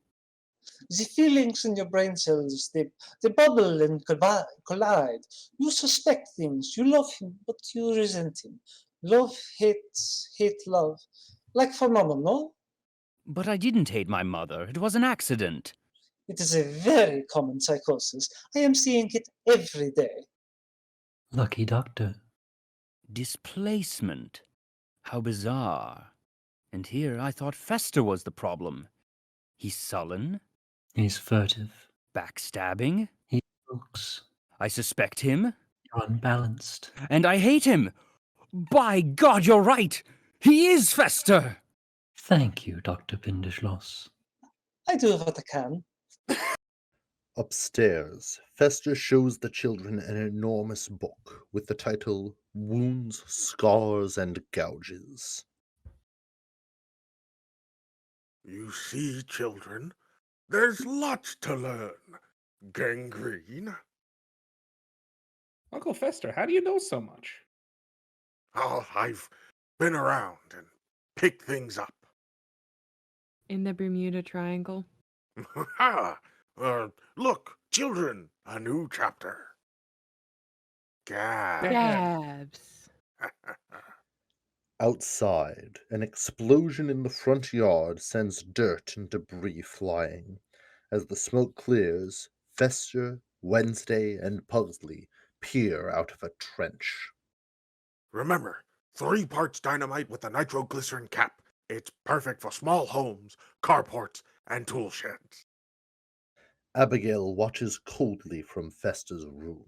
The feelings in your brain cells, they bubble and collide. You suspect things. You love him, but you resent him. Love, hate, love. Like for Mama, no? But I didn't hate my mother. It was an accident. It is a very common psychosis. I am seeing it every day. Lucky doctor. Displacement. How bizarre. And here I thought Fester was the problem. He's sullen, He's furtive. backstabbing. He looks. I suspect him, You're unbalanced. and I hate him. By God, you're right. He is Fester. Thank you, Dr. Pinderschloss. I do what I can. Upstairs, Fester shows the children an enormous book with the title Wounds, Scars, and Gouges. You see, children, there's lots to learn. Gangrene. Uncle Fester, how do you know so much? Oh, I've been around and picked things up. In the Bermuda Triangle. Ha! Look, children, a new chapter. Gab. Gabs. Outside, an explosion in the front yard sends dirt and debris flying. As the smoke clears, Fester, Wednesday, and Pugsley peer out of a trench. Remember, 3 parts dynamite with a nitroglycerin cap. It's perfect for small homes, carports, and tool sheds. Abigail watches coldly from Fester's room,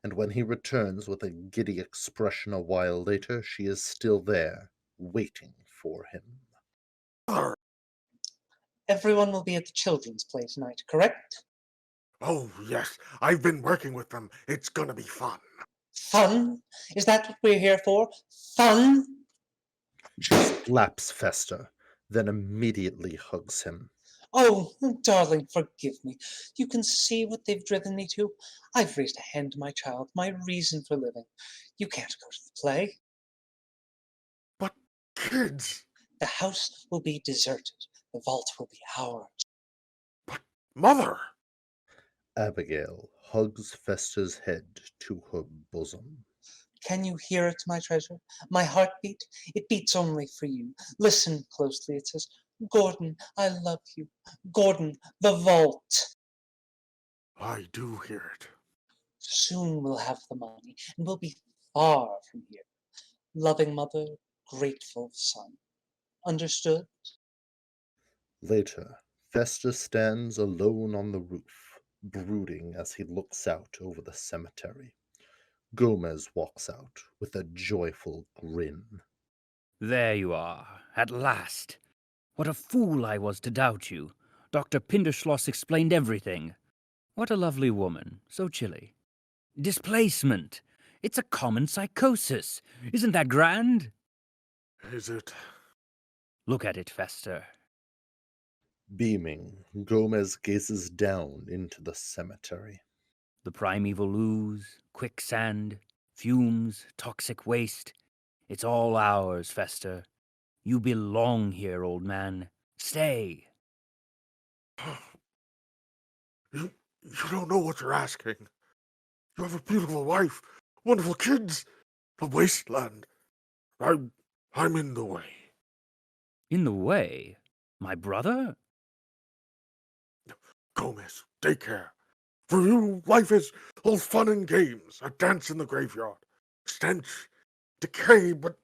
and when he returns with a giddy expression a while later, she is still there, waiting for him. Mother! Everyone will be at the children's play tonight, correct? Oh, yes, I've been working with them. It's gonna be fun. Fun? Is that what we're here for? Fun? She slaps Fester, then immediately hugs him. Oh, darling, forgive me. You can see what they've driven me to. I've raised a hand to my child, my reason for living. You can't go to the play. But kids! The house will be deserted. The vault will be ours. But Mother! Abigail hugs Fester's head to her bosom. Can you hear it, my treasure? My heartbeat? It beats only for you. Listen closely. It says, Gordon, I love you. Gordon, the vault. I do hear it. Soon we'll have the money, and we'll be far from here. Loving mother, grateful son. Understood? Later, Fester stands alone on the roof, brooding as he looks out over the cemetery. Gomez walks out with a joyful grin. There you are, at last. What a fool I was to doubt you. Dr. Pinderschloss explained everything. What a lovely woman, so chilly. Displacement. It's a common psychosis. Isn't that grand? Is it? Look at it, Fester. Beaming, Gomez gazes down into the cemetery. The primeval ooze, quicksand, fumes, toxic waste. It's all ours, Fester. You belong here, old man. Stay. You don't know what you're asking. You have a beautiful wife, wonderful kids, the wasteland. I'm in the way. In the way? My brother? Gomez, take care. For you, life is all fun and games, a dance in the graveyard, stench, decay, but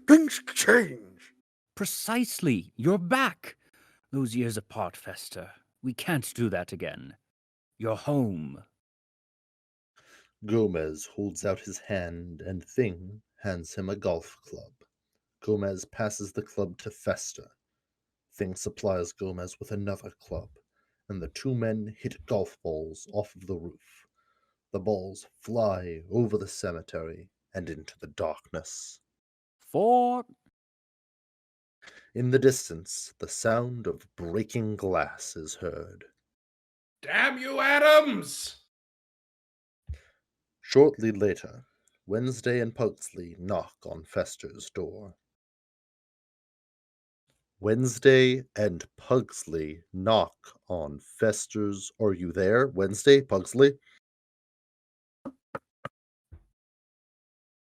things change. Precisely. You're back. Those years apart, Fester. We can't do that again. You're home. Gomez holds out his hand and Thing hands him a golf club. Gomez passes the club to Fester. Thing supplies Gomez with another club, and the 2 men hit golf balls off of the roof. The balls fly over the cemetery and into the darkness. For... In the distance, the sound of breaking glass is heard. Damn you, Addams! Shortly later, Wednesday and Pugsley knock on Fester's door. Wednesday and Pugsley knock on Fester's. Are you there, Wednesday, Pugsley?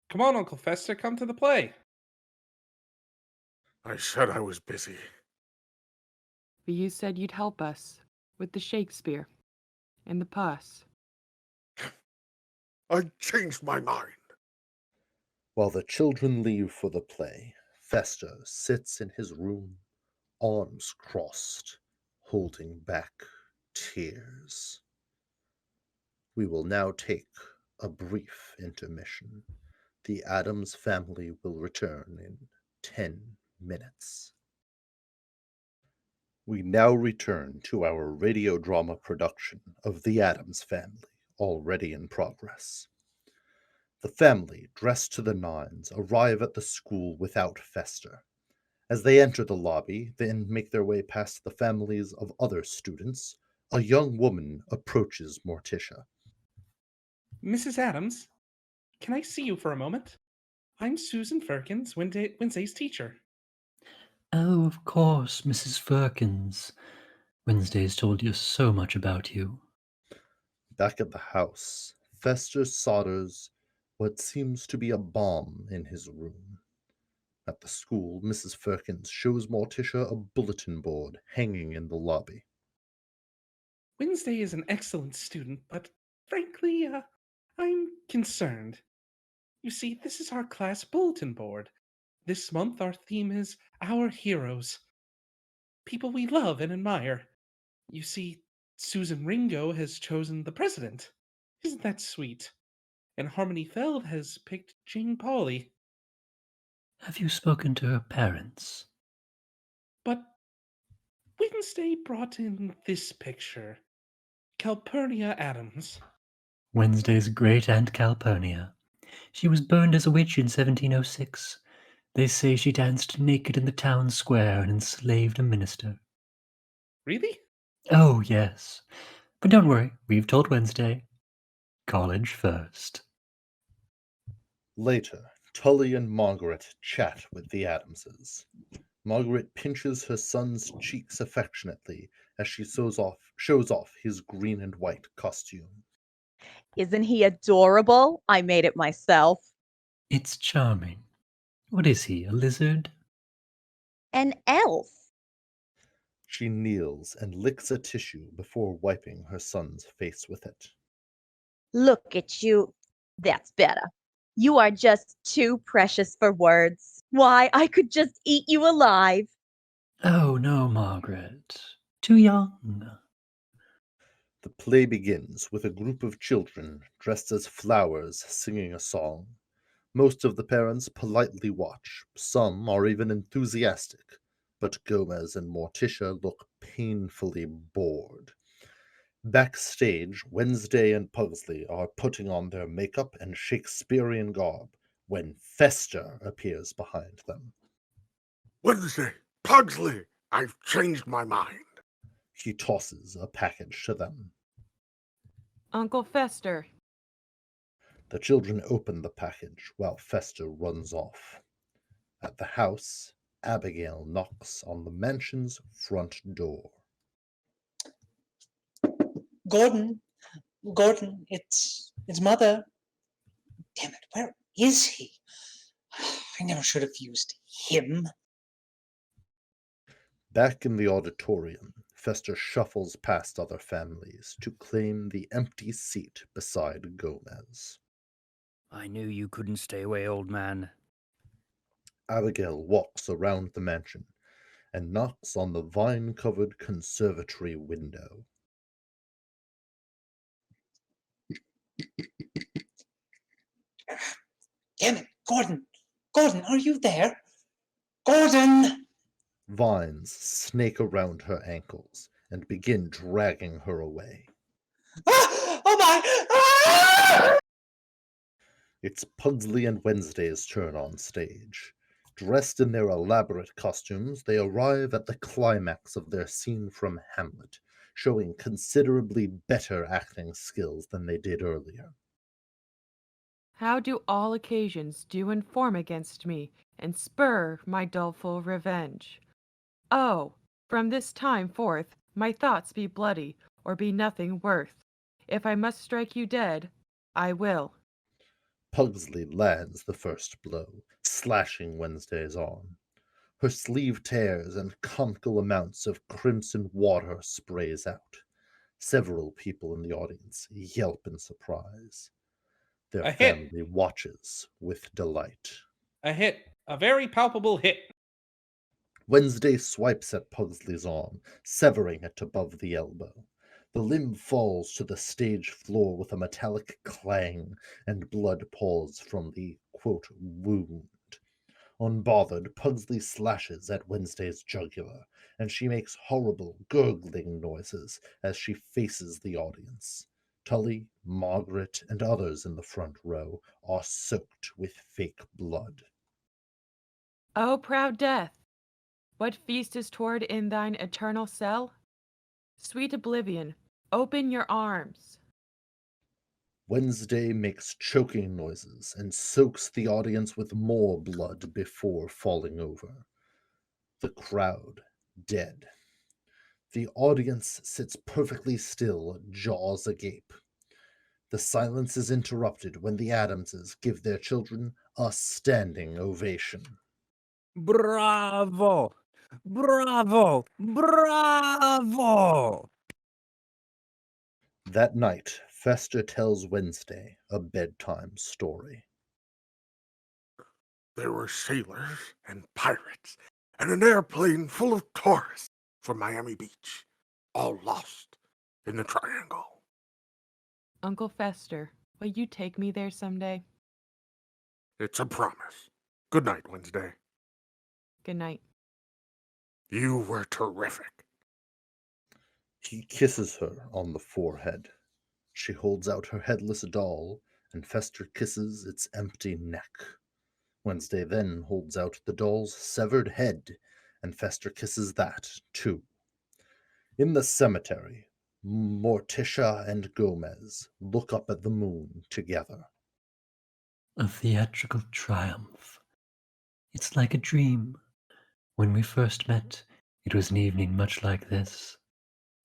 Come on, Uncle Fester, come to the play. I said I was busy. But you said you'd help us with the Shakespeare and the pus. I changed my mind. While the children leave for the play, Fester sits in his room, arms crossed, holding back tears. We will now take a brief intermission. The Addams family will return in 10 minutes. We now return to our radio drama production of The Addams Family, already in progress. The family, dressed to the nines, arrive at the school without Fester. As they enter the lobby, then make their way past the families of other students, a young woman approaches Morticia. Mrs. Addams, can I see you for a moment? I'm Susan Firkins, Wednesday's teacher. Oh, of course, Mrs. Firkins. Wednesday's told you so much about you. Back at the house, Fester solders what seems to be a bomb in his room. At the school, Mrs. Firkins shows Morticia a bulletin board hanging in the lobby. Wednesday is an excellent student, but frankly, I'm concerned. You see, this is our class bulletin board. This month, our theme is Our Heroes. People we love and admire. You see, Susan Ringo has chosen the president. Isn't that sweet? And Harmony Feld has picked Jane Pauley. Have you spoken to her parents? But Wednesday brought in this picture. Calpurnia Addams. Wednesday's great aunt Calpurnia. She was burned as a witch in 1706. They say she danced naked in the town square and enslaved a minister. Really? Oh, yes. But don't worry, we've told Wednesday. College first. Later, Tully and Margaret chat with the Addamses. Margaret pinches her son's cheeks affectionately as she shows off his green and white costume. Isn't he adorable? I made it myself. It's charming. What is he, a lizard? An elf. She kneels and licks a tissue before wiping her son's face with it. Look at you. That's better. You are just too precious for words. Why, I could just eat you alive. Oh, no, Margaret. Too young. The play begins with a group of children dressed as flowers singing a song. Most of the parents politely watch. Some are even enthusiastic, but Gomez and Morticia look painfully bored. Backstage, Wednesday and Pugsley are putting on their makeup and Shakespearean garb when Fester appears behind them. Wednesday, Pugsley, I've changed my mind. He tosses a package to them. Uncle Fester. The children open the package while Fester runs off. At the house, Abigail knocks on the mansion's front door. Gordon, it's mother. Damn it, where is he? I never should have used him. Back in the auditorium, Fester shuffles past other families to claim the empty seat beside Gomez. I knew you couldn't stay away, old man. Abigail walks around the mansion and knocks on the vine-covered conservatory window. Damn it, Gordon! Gordon, are you there? Gordon! Vines snake around her ankles and begin dragging her away. Ah! Oh my! Ah! It's Pugsley and Wednesday's turn on stage. Dressed in their elaborate costumes, they arrive at the climax of their scene from Hamlet, showing considerably better acting skills than they did earlier. How do all occasions do inform against me and spur my doleful revenge? Oh, from this time forth, my thoughts be bloody, or be nothing worth. If I must strike you dead, I will. Pugsley lands the first blow, slashing Wednesday's arm. Her sleeve tears and comical amounts of crimson water sprays out. Several people in the audience yelp in surprise. Their A hit. family watches with delight. A hit. A very palpable hit. Wednesday swipes at Pugsley's arm, severing it above the elbow. The limb falls to the stage floor with a metallic clang, and blood pours from the, quote, wound. Unbothered, Pugsley slashes at Wednesday's jugular, and she makes horrible, gurgling noises as she faces the audience. Tully, Margaret, and others in the front row are soaked with fake blood. O proud death! What feast is toward in thine eternal cell? Sweet oblivion, open your arms. Wednesday makes choking noises and soaks the audience with more blood before falling over. The crowd dead. The audience sits perfectly still, jaws agape. The silence is interrupted when the Addamses give their children a standing ovation. Bravo! Bravo! Bravo! That night, Fester tells Wednesday a bedtime story. There were sailors and pirates and an airplane full of tourists from Miami Beach, all lost in the triangle. Uncle Fester, will you take me there someday? It's a promise. Good night, Wednesday. Good night. You were terrific. He kisses her on the forehead. She holds out her headless doll, and Fester kisses its empty neck. Wednesday then holds out the doll's severed head, and Fester kisses that, too. In the cemetery, Morticia and Gomez look up at the moon together. A theatrical triumph. It's like a dream. When we first met, it was an evening much like this.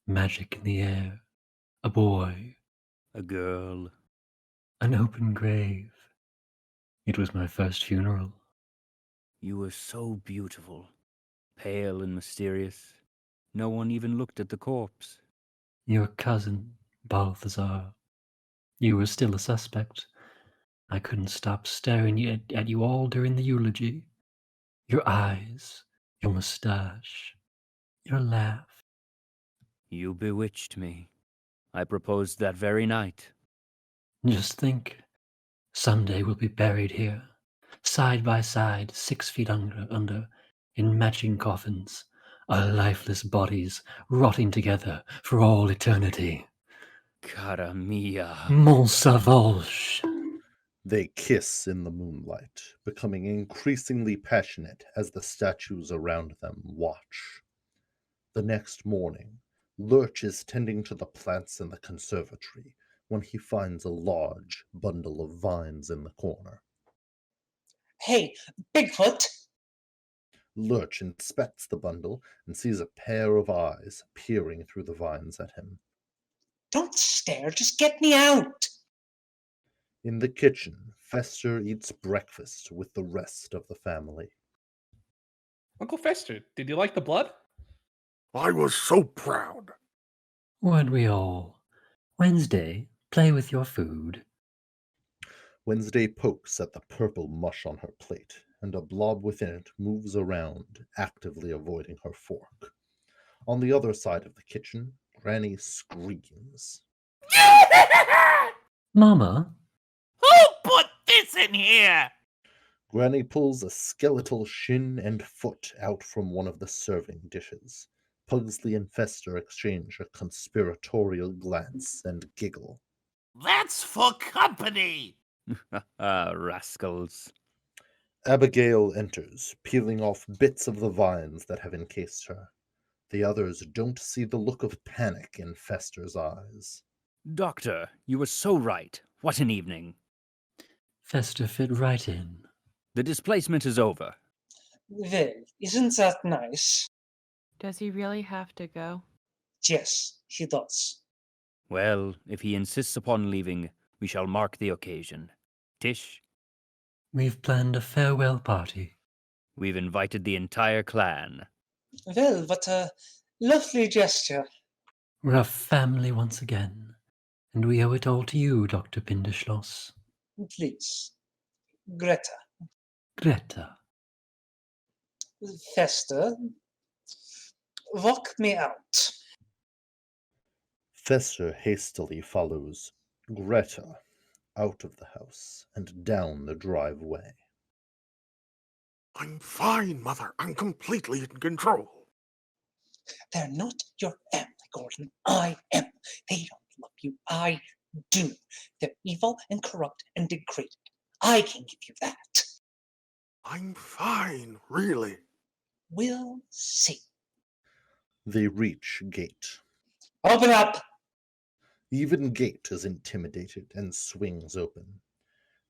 Magic in the air. A boy. A girl. An open grave. It was my first funeral. You were so beautiful, pale and mysterious. No one even looked at the corpse. Your cousin, Balthazar. You were still a suspect. I couldn't stop staring at you all during the eulogy. Your eyes, your mustache, your laugh. You bewitched me. I proposed that very night. Just think, someday we'll be buried here, side by side, 6 feet under, in matching coffins, our lifeless bodies rotting together for all eternity. Cara mia. Mon sauvage. They kiss in the moonlight, becoming increasingly passionate as the statues around them watch. The next morning, Lurch is tending to the plants in the conservatory when he finds a large bundle of vines in the corner. Hey, Bigfoot! Lurch inspects the bundle and sees a pair of eyes peering through the vines at him. Don't stare, just get me out! In the kitchen, Fester eats breakfast with the rest of the family. Uncle Fester, did you like the blood? I was so proud. Weren't we all? Wednesday, play with your food. Wednesday pokes at the purple mush on her plate, and a blob within it moves around, actively avoiding her fork. On the other side of the kitchen, Granny screams. Mama? Who put this in here? Granny pulls a skeletal shin and foot out from one of the serving dishes. Pugsley and Fester exchange a conspiratorial glance and giggle. That's for company. Rascals. Abigail enters, peeling off bits of the vines that have encased her. The others don't see the look of panic in Fester's eyes. Doctor, you were so right. What an evening. Fester fit right in. The displacement is over. Well, isn't that nice? Does he really have to go? Yes, he does. Well, if he insists upon leaving, we shall mark the occasion. Tish, We've planned a farewell party. we've invited the entire clan. Well, what a lovely gesture. We're a family once again, and we owe it all to you, Dr. Pinderschloss. Please. Greta. Greta. Fester. Walk me out. Fester hastily follows Greta out of the house and down the driveway. I'm fine, Mother. I'm completely in control. They're not your family, Gordon. I am. They don't love you. I do. They're evil and corrupt and degraded. I can give you that. I'm fine, really. We'll see. They reach gate. Open up! Even gate is intimidated and swings open.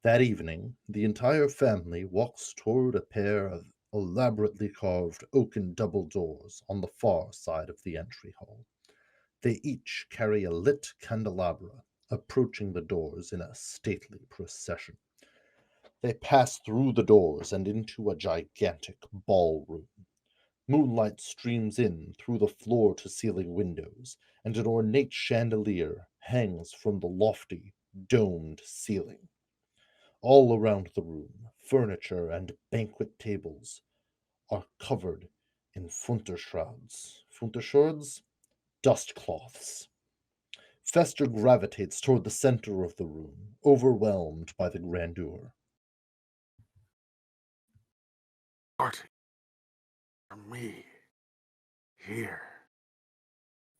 That evening, the entire family walks toward a pair of elaborately carved oaken double doors on the far side of the entry hall. They each carry a lit candelabra, approaching the doors in a stately procession. They pass through the doors and into a gigantic ballroom. Moonlight streams in through the floor-to-ceiling windows, and an ornate chandelier hangs from the lofty, domed ceiling. All around the room, furniture and banquet tables are covered in Funtershrouds. Funtershrouds? Dust cloths. Fester gravitates toward the center of the room, overwhelmed by the grandeur. Party. For me. Here.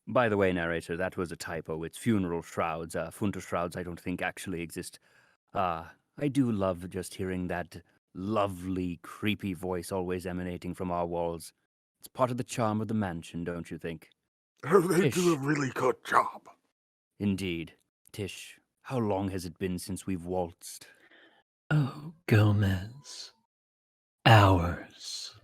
By the way, narrator, that was a typo. It's funeral shrouds. Funtershrouds I don't think actually exist. I do love just hearing that lovely, creepy voice always emanating from our walls. It's part of the charm of the mansion, don't you think? Oh, they do a Tish. really good job. Indeed. Tish, how long has it been since we've waltzed? Oh, Gomez. Hours.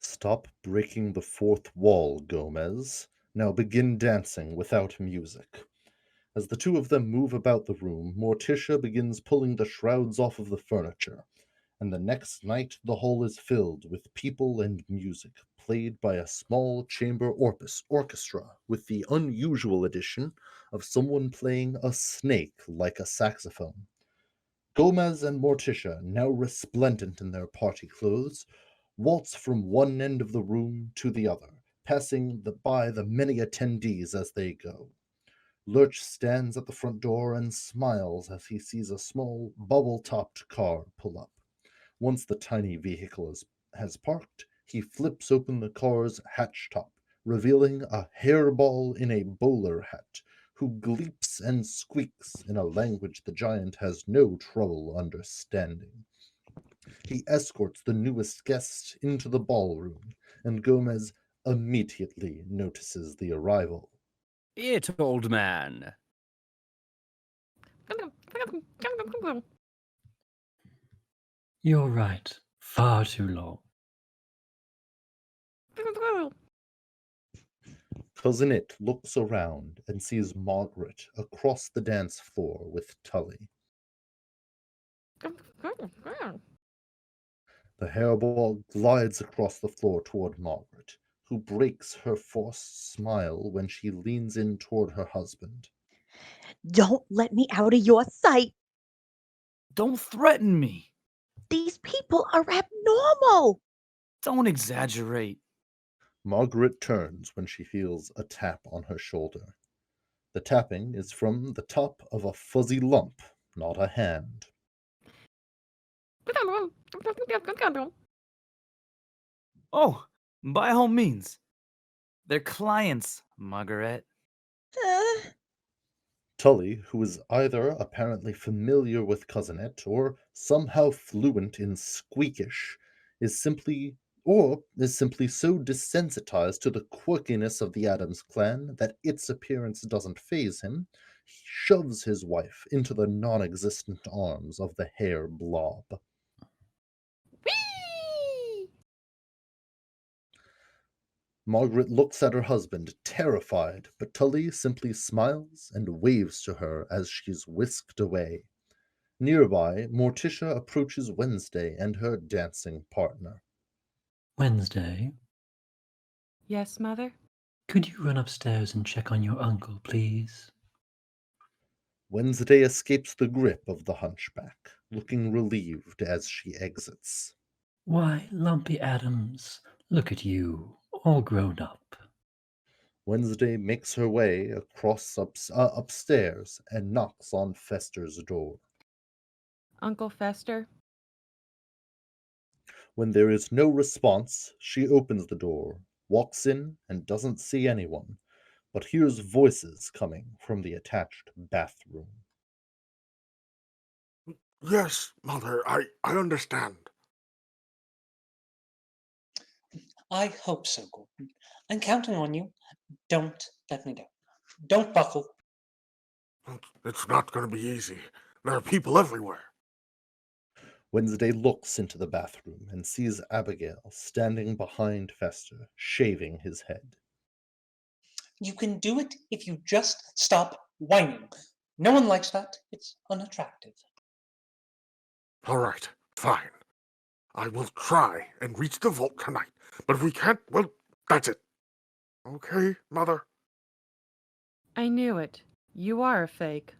Stop breaking the fourth wall, Gomez. Now begin dancing without music. As the two of them move about the room, Morticia begins pulling the shrouds off of the furniture, and the next night the hall is filled with people and music, played by a small chamber orchestra, with the unusual addition of someone playing a snake like a saxophone. Gomez and Morticia, now resplendent in their party clothes, waltz from one end of the room to the other, passing by the many attendees as they go. Lurch stands at the front door and smiles as he sees a small, bubble-topped car pull up. Once the tiny vehicle has parked, he flips open the car's hatch top, revealing a hairball in a bowler hat, who gleeps and squeaks in a language the giant has no trouble understanding. He escorts the newest guest into the ballroom, and Gomez immediately notices the arrival. It, old man. You're right. Far too long. Cousin It looks around and sees Margaret across the dance floor with Tully. The hairball glides across the floor toward Margaret, who breaks her forced smile when she leans in toward her husband. Don't let me out of your sight. Don't threaten me. These people are abnormal. Don't exaggerate. Margaret turns when she feels a tap on her shoulder. The tapping is from the top of a fuzzy lump, not a hand. Oh, by all means. They're clients, Margaret. Tully, who is either apparently familiar with Cousinet or somehow fluent in squeakish, is simply so desensitized to the quirkiness of the Addams clan that its appearance doesn't faze him. He shoves his wife into the non-existent arms of the hair blob. Margaret looks at her husband, terrified, but Tully simply smiles and waves to her as she's whisked away. Nearby, Morticia approaches Wednesday and her dancing partner. Wednesday, Yes, Mother? could you run upstairs and check on your uncle, please? Wednesday escapes the grip of the hunchback, looking relieved as she exits. Why, Lumpy Addams, look at you, all grown up. Wednesday makes her way across upstairs and knocks on Fester's door. Uncle Fester? When there is no response, she opens the door, walks in, and doesn't see anyone, but hears voices coming from the attached bathroom. Yes, Mother, I understand. I hope so, Gordon. I'm counting on you. Don't let me down. Don't buckle. It's not going to be easy. There are people everywhere. Wednesday looks into the bathroom and sees Abigail standing behind Fester, shaving his head. You can do it if you just stop whining. No one likes that. It's unattractive. All right, fine. I will try and reach the vault tonight. But if we can't, well, that's it. Okay, Mother? I knew it. You are a fake.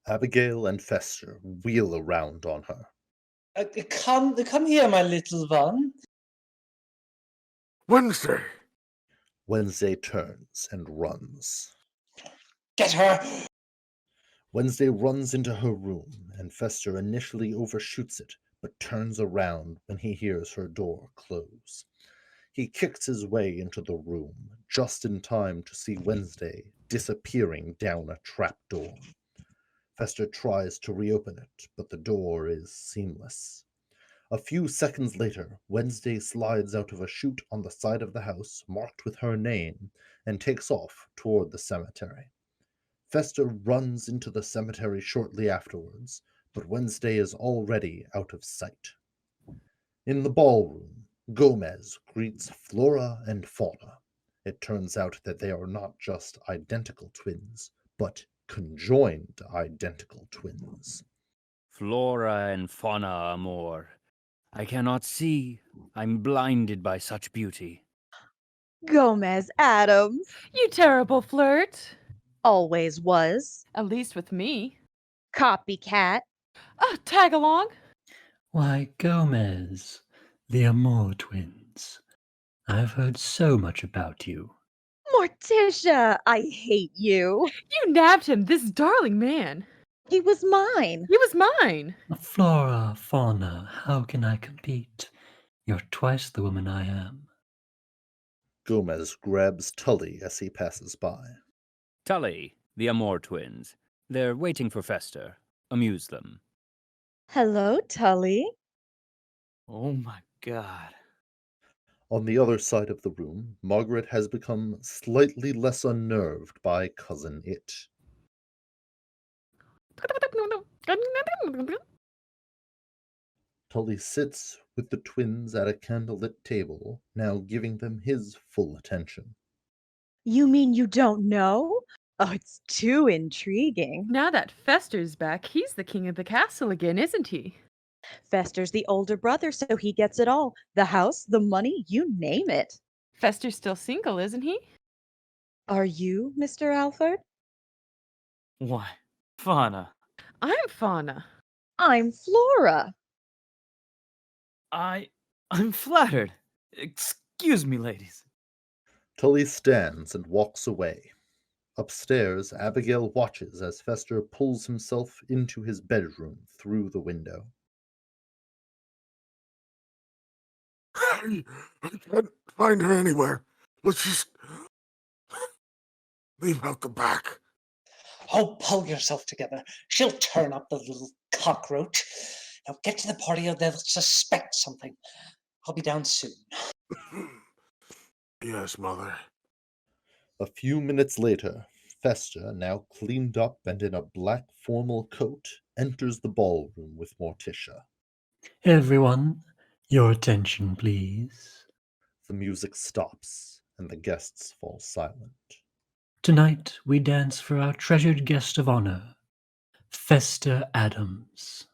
Abigail and Fester wheel around on her. Come here, my little one. Wednesday! Wednesday turns and runs. Get her! Wednesday runs into her room, and Fester initially overshoots it, but turns around when he hears her door close. He kicks his way into the room, just in time to see Wednesday disappearing down a trapdoor. Fester tries to reopen it, but the door is seamless. A few seconds later, Wednesday slides out of a chute on the side of the house marked with her name and takes off toward the cemetery. Fester runs into the cemetery shortly afterwards, but Wednesday is already out of sight. In the ballroom, Gomez greets Flora and Fauna. It turns out that they are not just identical twins, but conjoined identical twins. Flora and Fauna, amor. I cannot see. I'm blinded by such beauty. Gomez Addams. You terrible flirt. Always was. At least with me. Copycat. Tag along. Why, Gomez, the Amor twins. I've heard so much about you. Morticia, I hate you. You nabbed him, this darling man. He was mine. He was mine. Flora, Fauna, how can I compete? You're twice the woman I am. Gomez grabs Tully as he passes by. Tully, the Amor twins. They're waiting for Fester. Amuse them. Hello, Tully. Oh my god. On the other side of the room, Margaret has become slightly less unnerved by Cousin It. Tully sits with the twins at a candlelit table, now giving them his full attention. You mean you don't know? Oh, it's too intriguing. Now that Fester's back, he's the king of the castle again, isn't he? Fester's the older brother, so he gets it all. The house, the money, you name it. Fester's still single, isn't he? Are you, Mr. Alford? Why, Fauna, I'm Fauna. I'm Flora. I'm flattered. Excuse me, ladies. Tully stands and walks away. Upstairs, Abigail watches as Fester pulls himself into his bedroom through the window. I can't find her anywhere. Let's just leave out the back. Oh, pull yourself together. She'll turn up, the little cockroach. Now get to the party or they'll suspect something. I'll be down soon. Yes, Mother. A few minutes later, Fester, now cleaned up and in a black formal coat, enters the ballroom with Morticia. Everyone, your attention, please. the music stops and the guests fall silent. Tonight we dance for our treasured guest of honor, Fester Addams.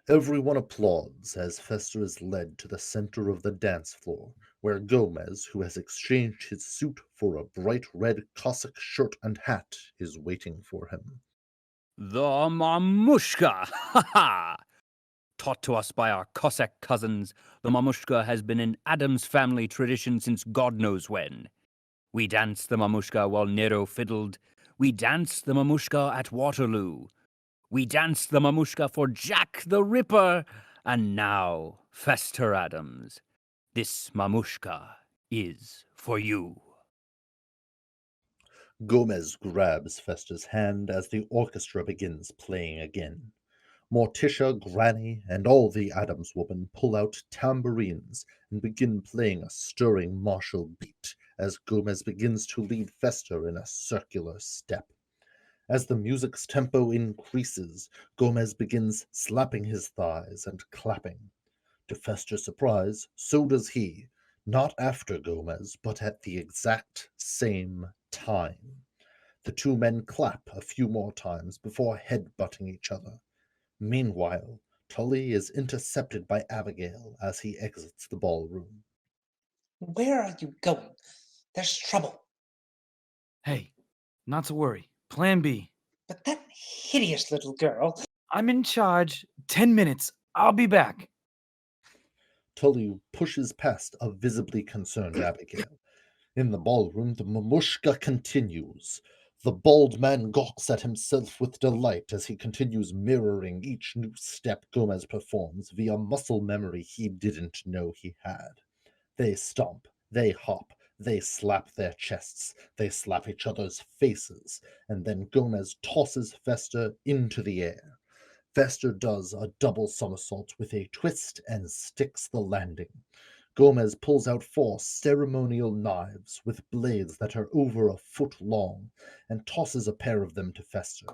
Everyone applauds as Fester is led to the center of the dance floor, where Gomez, who has exchanged his suit for a bright red Cossack shirt and hat, is waiting for him. The mamushka! Ha ha! Taught to us by our Cossack cousins, the mamushka has been an Addams family tradition since God knows when. We danced the mamushka while Nero fiddled. We danced the mamushka at Waterloo. We danced the mamushka for Jack the Ripper. And now, Fester Addams, this mamushka is for you. Gomez grabs Fester's hand as the orchestra begins playing again. Morticia, Granny, and all the Addams women pull out tambourines and begin playing a stirring martial beat as Gomez begins to lead Fester in a circular step. As the music's tempo increases, Gomez begins slapping his thighs and clapping. To Fester's surprise, so does he, not after Gomez, but at the exact same time. The two men clap a few more times before head-butting each other. Meanwhile, Tully is intercepted by Abigail as he exits the ballroom. Where are you going? There's trouble. Hey, not to worry. Plan B. But that hideous little girl. I'm in charge. 10 minutes. I'll be back. Tully pushes past a visibly concerned Abigail. In the ballroom, the mamushka continues. The bald man gawks at himself with delight as he continues mirroring each new step Gomez performs via muscle memory he didn't know he had. They stomp, they hop, they slap their chests, they slap each other's faces, and then Gomez tosses Fester into the air. Fester does a double somersault with a twist and sticks the landing. Gomez pulls out 4 ceremonial knives with blades that are over a foot long and tosses a pair of them to Fester.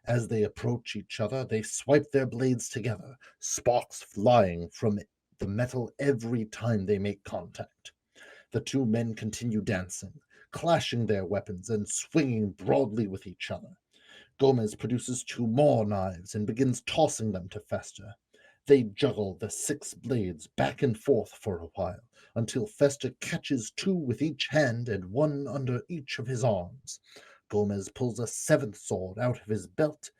As they approach each other, they swipe their blades together, sparks flying from the metal every time they make contact. The two men continue dancing, clashing their weapons and swinging broadly with each other. Gomez produces 2 more knives and begins tossing them to Fester. They juggle the 6 blades back and forth for a while, until Fester catches 2 with each hand and 1 under each of his arms. Gomez pulls a 7th sword out of his belt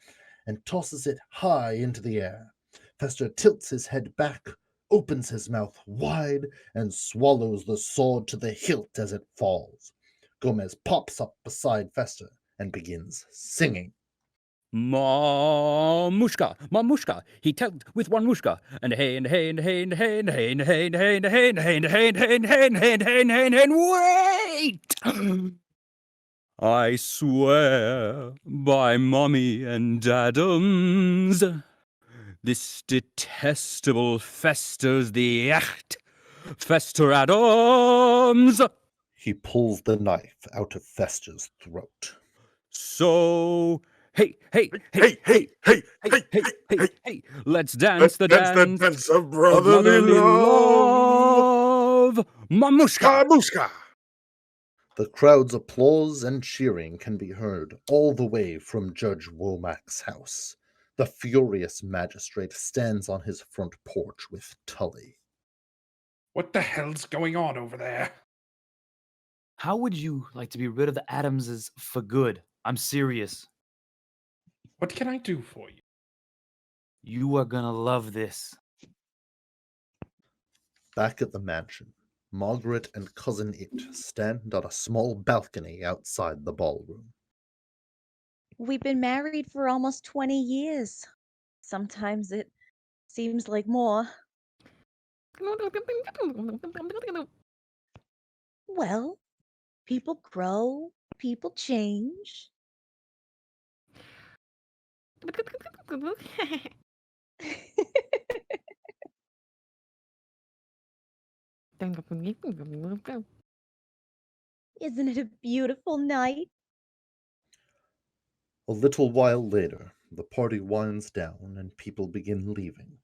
and tosses it high into the air. Fester tilts his head back, opens his mouth wide, and swallows the sword to the hilt as it falls. Gomez pops up beside Fester and begins singing. Mamushka, mamushka, he tugged with one mushka, and hey, and hey, and hey, and hey, and hey, and hey, and hey, and hey, and hey, and hey, and hey, and hey, and hey, and hey, and hey, and hey, and wait! I swear by Mommy and Addams, this detestable Fester's the act. Fester Addams! He pulls the knife out of Fester's throat. So, hey, Hey, let's dance the dance, dance of of brotherly love. love. Mamushka! Kamushka! The crowd's applause and cheering can be heard all the way from Judge Womack's house. The furious magistrate stands on his front porch with Tully. What the hell's going on over there? How would you like to be rid of the Addamses for good? I'm serious. What can I do for you? You are gonna love this. Back at the mansion, Margaret and Cousin It stand on a small balcony outside the ballroom. We've been married for almost 20 years. Sometimes it seems like more. Well, people grow, people change. Isn't it a beautiful night? A little while later, the party winds down and people begin leaving.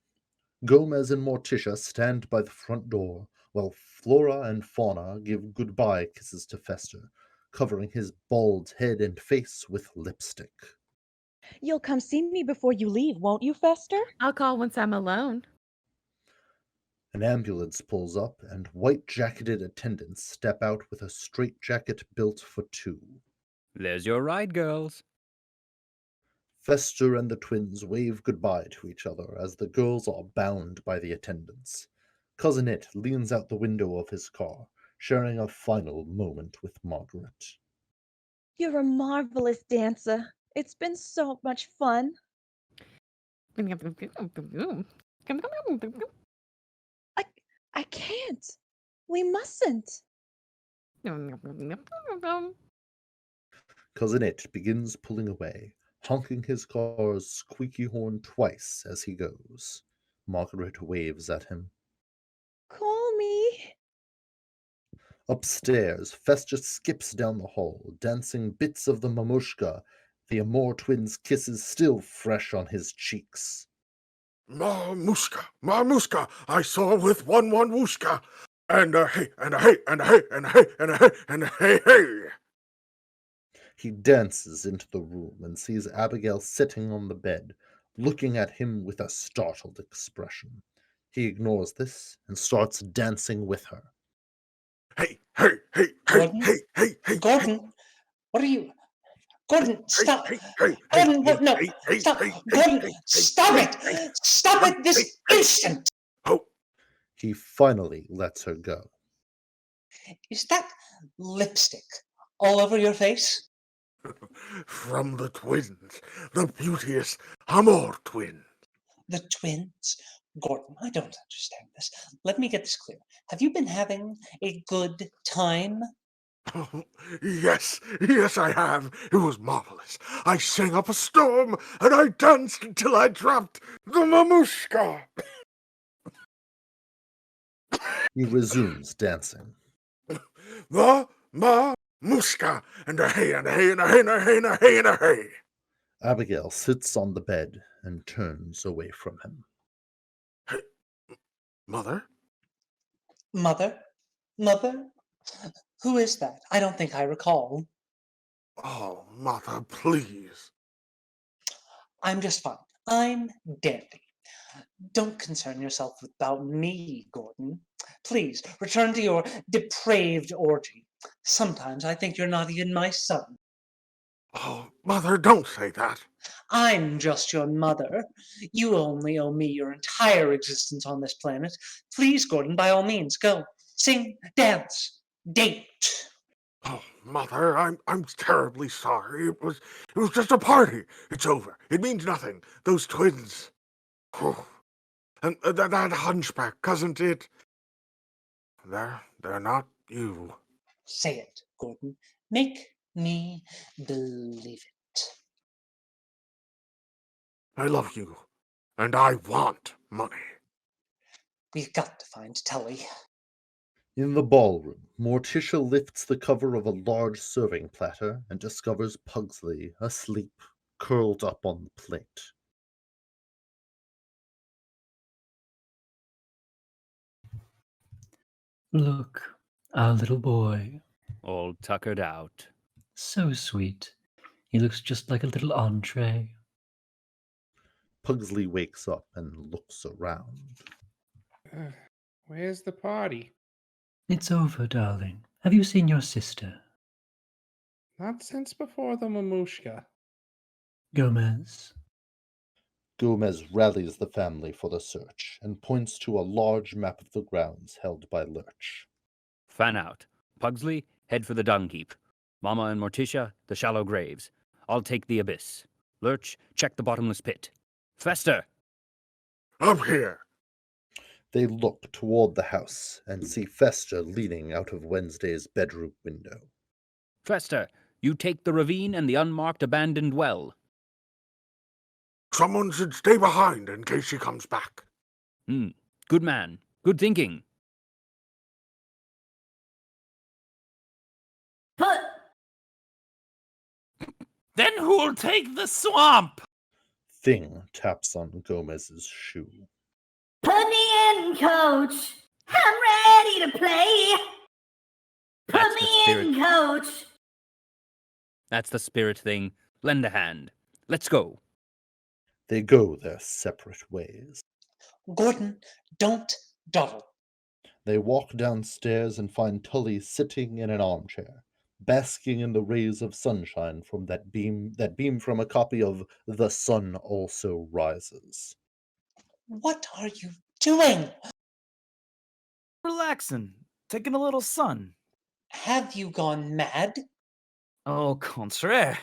Gomez and Morticia stand by the front door, while Flora and Fauna give goodbye kisses to Fester, covering his bald head and face with lipstick. You'll come see me before you leave, won't you, Fester? I'll call once I'm alone. An ambulance pulls up, and white-jacketed attendants step out with a straitjacket built for two. There's your ride, girls. Fester and the twins wave goodbye to each other as the girls are bound by the attendants. Cousin It leans out the window of his car, sharing a final moment with Margaret. You're a marvelous dancer. It's been so much fun. I can't. We mustn't. Cousin It begins pulling away, honking his car's squeaky horn twice as he goes. Margaret waves at him. Call me. Upstairs, Fester skips down the hall, dancing bits of the mamushka, the Amor twins' kisses still fresh on his cheeks. Mamushka, I saw with one wooshka, and a hey, and a hey, and a hey, and a hey, and a hey, and a hey, hey. He dances into the room and sees Abigail sitting on the bed, looking at him with a startled expression. He ignores this and starts dancing with her. Hey, hey, hey, hey, Gordon? hey, hey, hey. Gordon, what are you? Gordon, stop! Hey, hey, Gordon, hey, no, hey, hey, stop! hey, Gordon, hey, stop hey, it! hey, Stop hey, it this hey, hey. instant! Oh, He finally lets her go. Is that lipstick all over your face? from the twins, the beauteous Amor twins. The twins? Gordon, I don't understand this. Let me get this clear. Have you been having a good time? Yes, I have. It was marvelous. I sang up a storm, and I danced until I dropped the mamushka. He resumes dancing. The mamushka, and a hey, and a hey, and a hey, and a hey, and a hey, and a hey. Abigail sits on the bed and turns away from him. Hey, Mother? Mother? Mother? Who is that? I don't think I recall. Oh, Mother, please. I'm just fine. I'm dandy. Don't concern yourself about me, Gordon. Please, return to your depraved orgy. Sometimes I think you're not even my son. Oh, Mother, don't say that. I'm just your mother. You only owe me your entire existence on this planet. Please, Gordon, by all means, go. Sing, dance, date. Oh, Mother, I'm terribly sorry. It was just a party. It's over. It means nothing. Those twins. Oh. And that hunchback, cousin It. They're not you. Say it, Gordon. Make me believe it. I love you, and I want money. We've got to find Telly. In the ballroom, Morticia lifts the cover of a large serving platter and discovers Pugsley asleep, curled up on the plate. Look, our little boy. All tuckered out. So sweet. He looks just like a little entree. Pugsley wakes up and looks around. Where's the party? It's over, darling. Have you seen your sister? Not since before the mamushka. Gomez? Gomez rallies the family for the search and points to a large map of the grounds held by Lurch. Fan out. Pugsley, head for the dung heap. Mama and Morticia, the shallow graves. I'll take the abyss. Lurch, check the bottomless pit. Fester! I'm here. They look toward the house and see Fester leaning out of Wednesday's bedroom window. Fester, you take the ravine and the unmarked abandoned well. Someone should stay behind in case she comes back. Good man. Good thinking. Put Then who'll take the swamp? Thing taps on Gomez's shoe. me in, coach. I'm ready to play. Put That's the me spirit. in, coach. That's the spirit thing. Lend a hand. Let's go. They go their separate ways. Gordon, don't dawdle. They walk downstairs and find Tully sitting in an armchair, basking in the rays of sunshine from that beam from a copy of The Sun Also Rises. What are you doing? Relaxing, taking a little sun. Have you gone mad? Au contraire.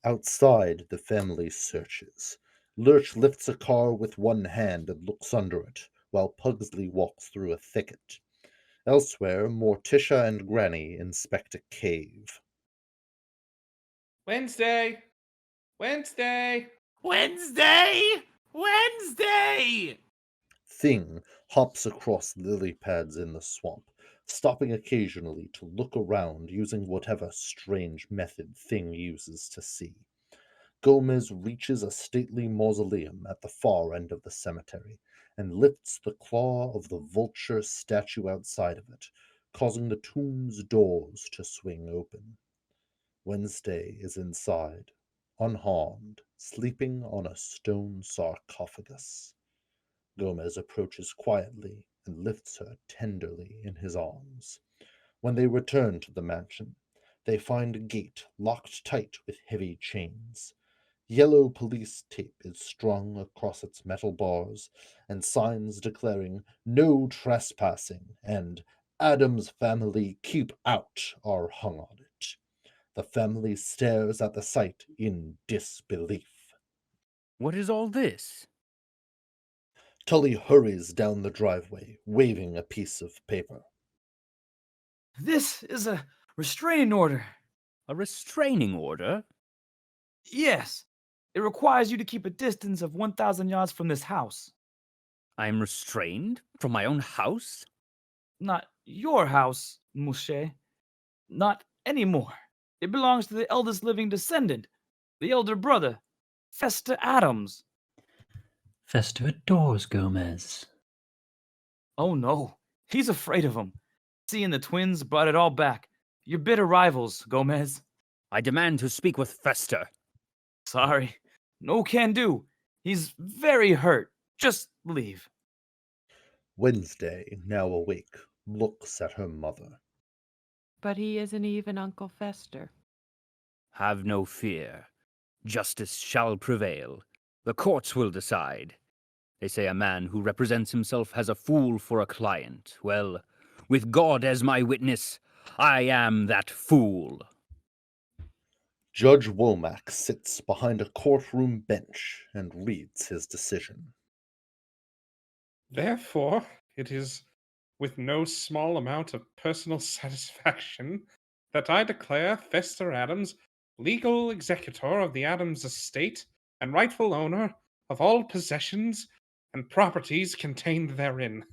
Outside, the family searches. Lurch lifts a car with one hand and looks under it, while Pugsley walks through a thicket. Elsewhere, Morticia and Granny inspect a cave. Wednesday! Wednesday! Wednesday! Wednesday! Thing hops across lily pads in the swamp, stopping occasionally to look around using whatever strange method Thing uses to see. Gomez reaches a stately mausoleum at the far end of the cemetery and lifts the claw of the vulture statue outside of it, causing the tomb's doors to swing open. Wednesday is inside, unharmed, sleeping on a stone sarcophagus. Gomez approaches quietly and lifts her tenderly in his arms. When they return to the mansion, they find a gate locked tight with heavy chains. Yellow police tape is strung across its metal bars, and signs declaring "No trespassing" and "Addams family keep out" are hung on it. The family stares at the sight in disbelief. What is all this? Tully hurries down the driveway, waving a piece of paper. This is a restraining order. A restraining order? Yes. It requires you to keep a distance of 1,000 yards from this house. I am restrained from my own house? Not your house, Mouche. Not anymore. It belongs to the eldest living descendant, the elder brother, Fester Addams. Fester adores Gomez. Oh no, he's afraid of him. Seeing the twins brought it all back. You're bitter rivals, Gomez. I demand to speak with Fester. Sorry. No can do. He's very hurt. Just leave. Wednesday, now awake, looks at her mother. But he isn't even Uncle Fester. Have no fear. Justice shall prevail. The courts will decide. They say a man who represents himself has a fool for a client. Well, with God as my witness, I am that fool. Judge Womack sits behind a courtroom bench and reads his decision. Therefore, it is with no small amount of personal satisfaction that I declare Fester Addams legal executor of the Addams estate and rightful owner of all possessions and properties contained therein.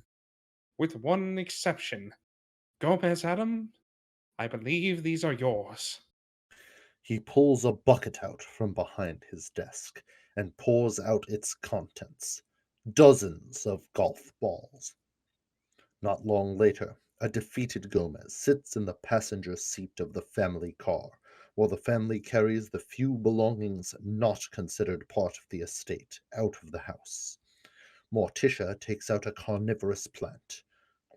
With one exception. Gomez Addams, I believe these are yours. He pulls a bucket out from behind his desk and pours out its contents, dozens of golf balls. Not long later, a defeated Gomez sits in the passenger seat of the family car, while the family carries the few belongings not considered part of the estate out of the house. Morticia takes out a carnivorous plant.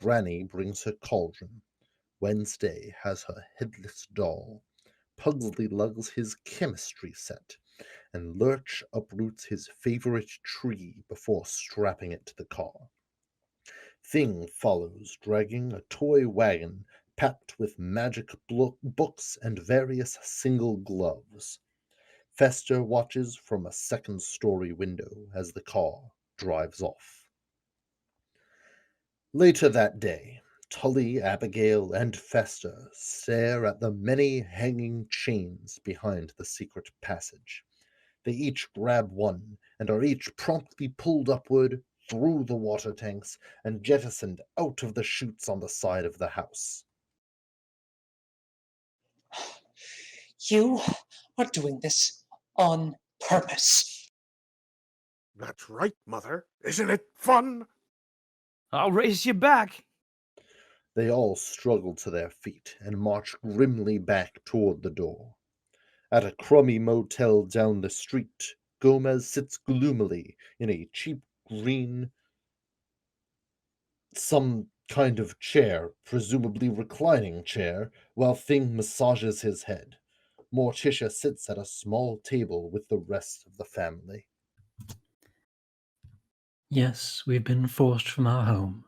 Granny brings her cauldron. Wednesday has her headless doll. Pugsley lugs his chemistry set, and Lurch uproots his favorite tree before strapping it to the car. Thing follows, dragging a toy wagon packed with magic books and various single gloves. Fester watches from a second-story window as the car drives off. Later that day, Tully, Abigail, and Fester stare at the many hanging chains behind the secret passage. They each grab one and are each promptly pulled upward through the water tanks and jettisoned out of the chutes on the side of the house. You are doing this on purpose. That's right, Mother. Isn't it fun? I'll race you back. They all struggle to their feet and march grimly back toward the door. At a crummy motel down the street, Gomez sits gloomily in a cheap green, some kind of chair, presumably reclining chair, while Thing massages his head. Morticia sits at a small table with the rest of the family. Yes, we've been forced from our home.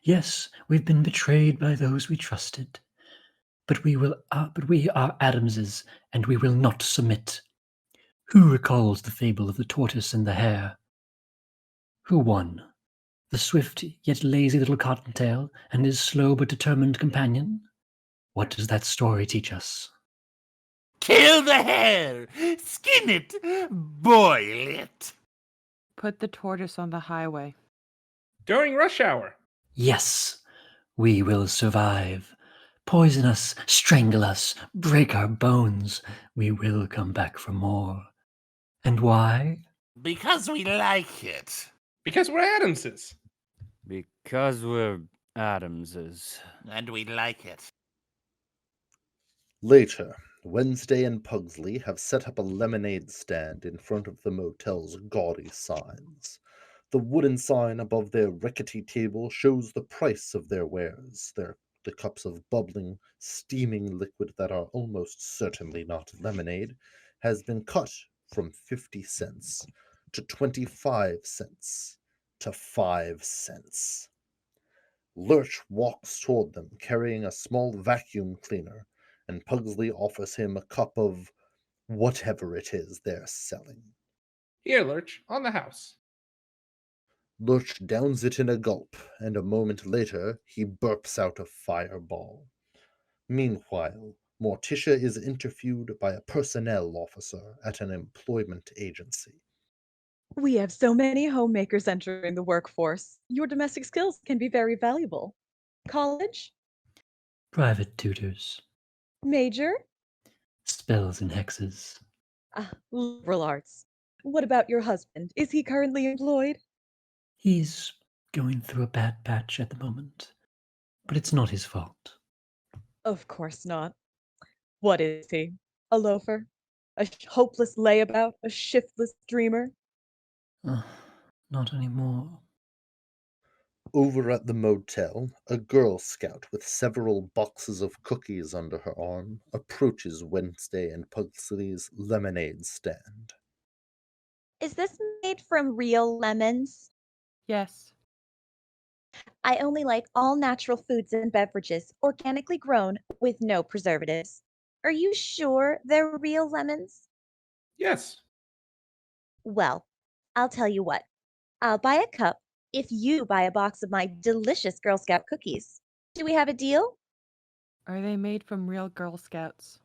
Yes, we've been betrayed by those we trusted. But we are Addamses, and we will not submit. Who recalls the fable of the tortoise and the hare? Who won? The swift yet lazy little cottontail and his slow but determined companion? What does that story teach us? Kill the hare! Skin it! Boil it! Put the tortoise on the highway. During rush hour. Yes, we will survive. Poison us, strangle us, break our bones. We will come back for more. And why? Because we like it. Because we're Addamses. Because we're Addamses. And we like it. Later, Wednesday and Pugsley have set up a lemonade stand in front of the motel's gaudy signs. The wooden sign above their rickety table shows the price of their wares, the cups of bubbling, steaming liquid that are almost certainly not lemonade, has been cut from 50 cents to 25 cents to 5 cents. Lurch walks toward them, carrying a small vacuum cleaner, and Pugsley offers him a cup of whatever it is they're selling. Here, Lurch, on the house. Lurch downs it in a gulp, and a moment later he burps out a fireball. Meanwhile, Morticia is interviewed by a personnel officer at an employment agency. We have so many homemakers entering the workforce. Your domestic skills can be very valuable. College? Private tutors. Major? Spells and hexes. Liberal arts. What about your husband? Is he currently employed? He's going through a bad patch at the moment, but it's not his fault. Of course not. What is he? A loafer? A hopeless layabout? A shiftless dreamer? Not anymore. Over at the motel, a Girl Scout with several boxes of cookies under her arm approaches Wednesday and Pugsley's lemonade stand. Is this made from real lemons? Yes. I only like all natural foods and beverages, organically grown, with no preservatives. Are you sure they're real lemons? Yes. Well, I'll tell you what. I'll buy a cup if you buy a box of my delicious Girl Scout cookies. Do we have a deal? Are they made from real Girl Scouts?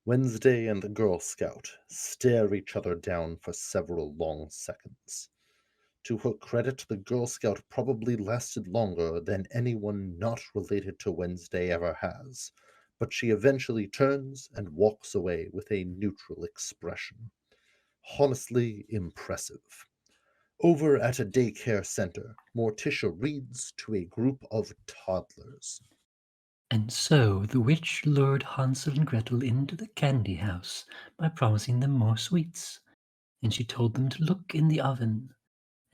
Wednesday and the Girl Scout stare each other down for several long seconds. To her credit, the Girl Scout probably lasted longer than anyone not related to Wednesday ever has, but she eventually turns and walks away with a neutral expression. Honestly impressive. Over at a daycare center, Morticia reads to a group of toddlers. And so the witch lured Hansel and Gretel into the candy house by promising them more sweets, and she told them to look in the oven,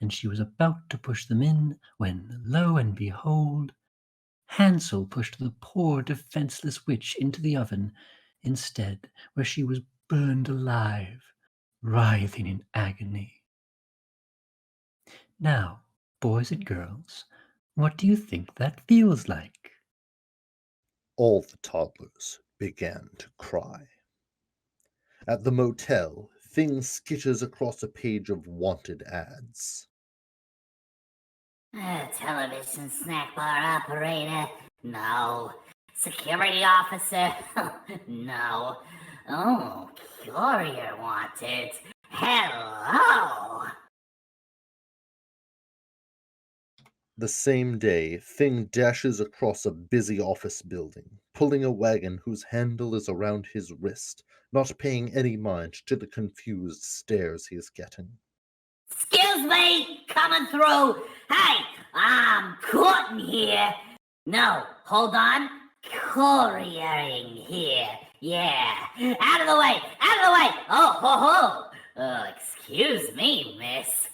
and she was about to push them in when, lo and behold, Hansel pushed the poor defenseless witch into the oven instead, where she was burned alive, writhing in agony. Now, boys and girls, what do you think that feels like? All the toddlers began to cry. At the motel, Thing skitters across a page of wanted ads. Television snack bar operator? No. Security officer? No. Oh, courier wanted. Hello! The same day, Thing dashes across a busy office building, pulling a wagon whose handle is around his wrist, not paying any mind to the confused stares he is getting. Excuse me! Coming through! Hey! I'm courting here. No, hold on. Couriering here. Yeah. Out of the way! Out of the way! Oh, ho, ho! Excuse me, miss.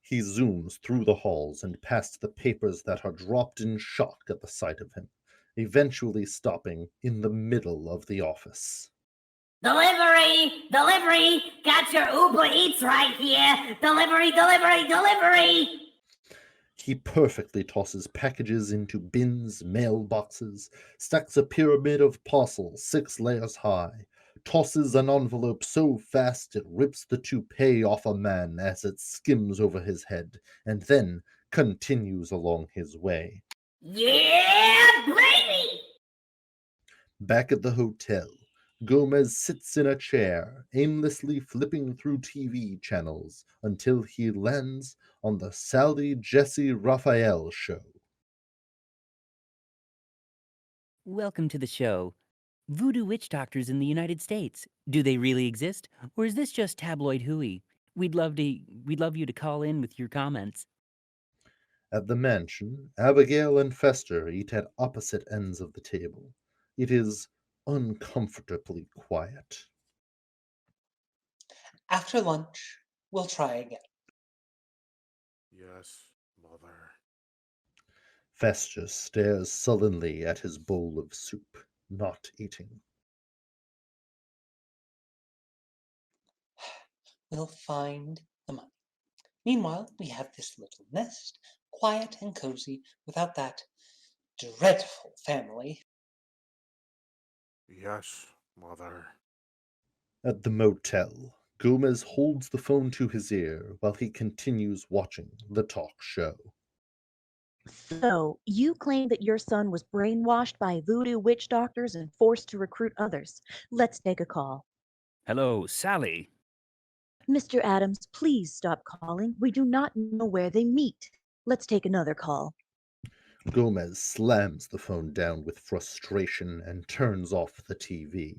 He zooms through the halls and past the papers that are dropped in shock at the sight of him, eventually stopping in the middle of the office. Delivery! Delivery! Got your Uber Eats right here! Delivery, delivery, delivery! He perfectly tosses packages into bins, mailboxes, stacks a pyramid of parcels 6 layers high, tosses an envelope so fast it rips the toupee off a man as it skims over his head, and then continues along his way. Yeah, baby! Back at the hotel, Gomez sits in a chair, aimlessly flipping through TV channels until he lands on the Sally Jesse Raphael show. Welcome to the show. Voodoo witch doctors in the United States. Do they really exist? Or is this just tabloid hooey? We'd love you to call in with your comments. At the mansion, Abigail and Fester eat at opposite ends of the table. It is uncomfortably quiet. After lunch, we'll try again. Yes, Mother. Fester stares sullenly at his bowl of soup, not eating. We'll find the money. Meanwhile, we have this little nest, quiet and cozy, without that dreadful family. Yes, Mother. At the motel, Gomez holds the phone to his ear while he continues watching the talk show. So, you claim that your son was brainwashed by voodoo witch doctors and forced to recruit others. Let's take a call. Hello, Sally. Mr. Addams, please stop calling. We do not know where they meet. Let's take another call. Gomez slams the phone down with frustration and turns off the TV.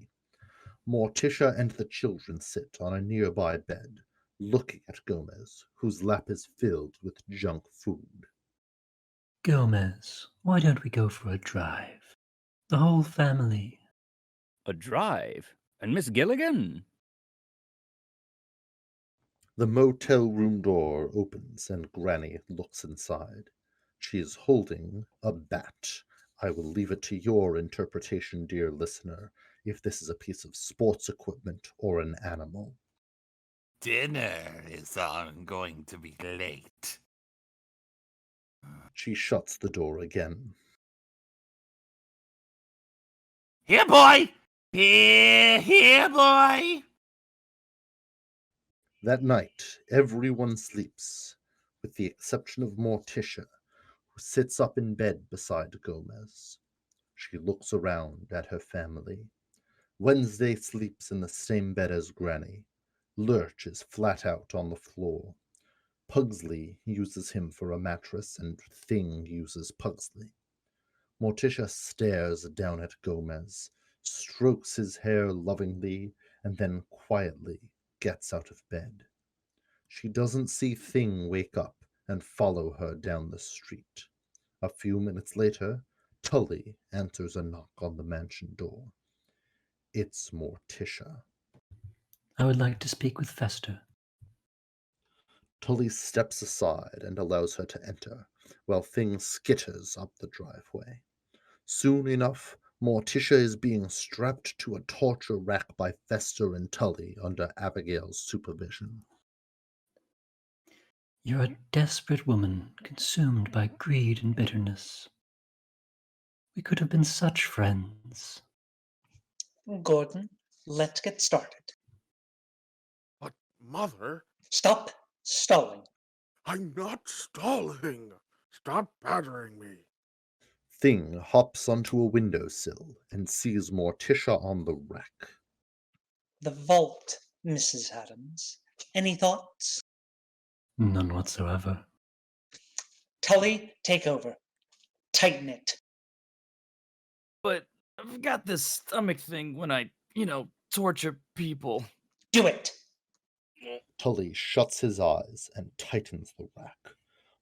Morticia and the children sit on a nearby bed, looking at Gomez, whose lap is filled with junk food. Gomez, why don't we go for a drive? The whole family. A drive? And Miss Gilligan? The motel room door opens and Granny looks inside. She is holding a bat. I will leave it to your interpretation, dear listener, if this is a piece of sports equipment or an animal. Dinner is going to be late. She shuts the door again. Here, boy! Here, boy! That night, everyone sleeps, with the exception of Morticia, who sits up in bed beside Gomez. She looks around at her family. Wednesday sleeps in the same bed as Granny. Lurch is flat out on the floor. Pugsley uses him for a mattress, and Thing uses Pugsley. Morticia stares down at Gomez, strokes his hair lovingly, and then quietly gets out of bed. She doesn't see Thing wake up and follow her down the street. A few minutes later, Tully answers a knock on the mansion door. It's Morticia. I would like to speak with Fester. Tully steps aside and allows her to enter, while Thing skitters up the driveway. Soon enough, Morticia is being strapped to a torture rack by Fester and Tully under Abigail's supervision. You're a desperate woman, consumed by greed and bitterness. We could have been such friends. Gordon, let's get started. But, Mother, Stop stalling. I'm not stalling. Stop battering me. Thing hops onto a windowsill and sees Morticia on the rack. The vault, Mrs. Addams. Any thoughts? None whatsoever. Tully, take over. Tighten it. But I've got this stomach thing when I, torture people. Do it. Tully shuts his eyes and tightens the rack.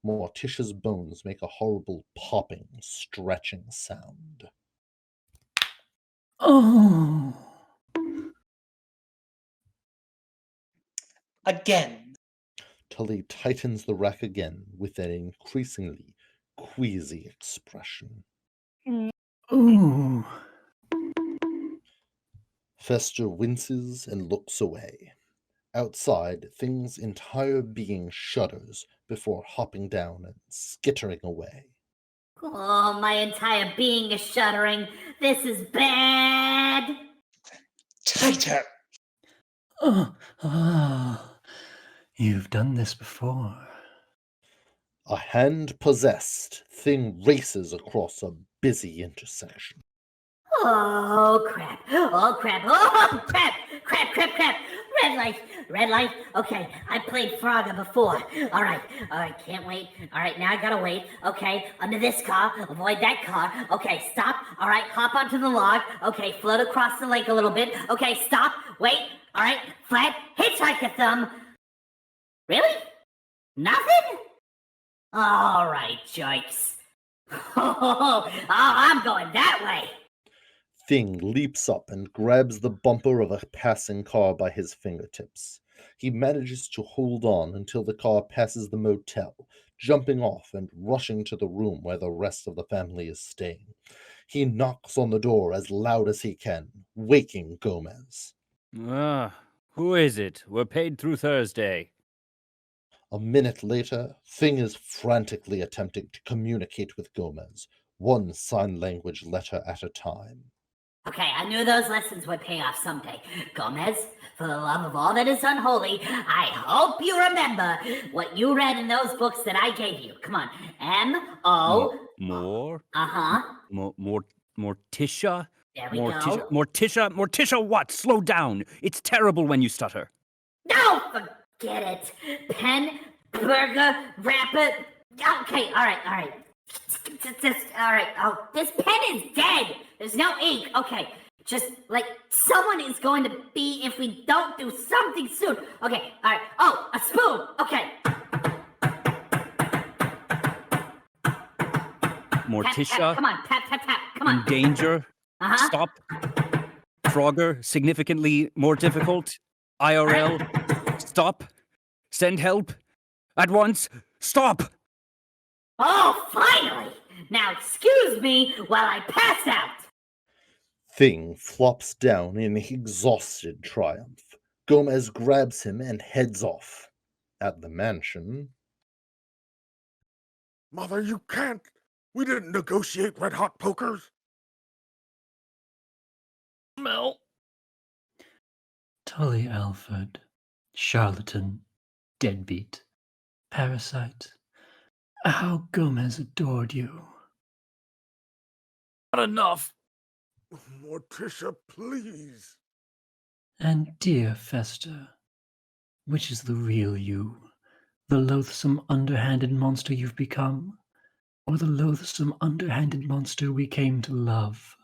Morticia's bones make a horrible popping, stretching sound. Oh! Again. Tully tightens the rack again with an increasingly queasy expression. Ooh! Fester winces and looks away. Outside, Thing's entire being shudders before hopping down and skittering away. Oh, my entire being is shuddering. This is bad. Tighter. You've done this before. A hand possessed, Thing races across a busy intersection. Oh, crap. Oh, crap. Oh, crap. Crap, crap, crap. Red light. Red light. Okay, I played Frogger before. All right, can't wait. All right, now I gotta wait. Okay, under this car, avoid that car. Okay, stop. All right, hop onto the log. Okay, float across the lake a little bit. Okay, stop. Wait. All right, flat. Hitchhiker thumb. Really? Nothing? All right, jokes. Oh, I'm going that way. Thing leaps up and grabs the bumper of a passing car by his fingertips. He manages to hold on until the car passes the motel, jumping off and rushing to the room where the rest of the family is staying. He knocks on the door as loud as he can, waking Gomez. Who is it? We're paid through Thursday. A minute later, Thing is frantically attempting to communicate with Gomez, one sign language letter at a time. Okay, I knew those lessons would pay off someday. Gomez, for the love of all that is unholy, I hope you remember what you read in those books that I gave you. Come on. M-O... More? Uh-huh. Morticia? There we go. Morticia what? Slow down. It's terrible when you stutter. No, forget it. Pen, burger, wrapper. Okay, all right. All right. Oh, this pen is dead. There's no ink. Okay, just like someone is going to be if we don't do something soon. Okay, all right. Oh, a spoon. Okay. Morticia? Tap. Come on, tap. Come on. In danger? Uh-huh. Stop. Frogger, significantly more difficult. IRL. Stop. Send help. At once. Stop. Oh, finally! Now excuse me while I pass out. Thing flops down in exhausted triumph. Gomez grabs him and heads off. At the mansion... Mother, you can't! We didn't negotiate red-hot pokers! Mel. Tully Alford. Charlatan. Deadbeat. Parasite. How Gomez adored you. Not enough. Morticia, please. And dear Fester, which is the real you? The loathsome, underhanded monster you've become? Or the loathsome, underhanded monster we came to love?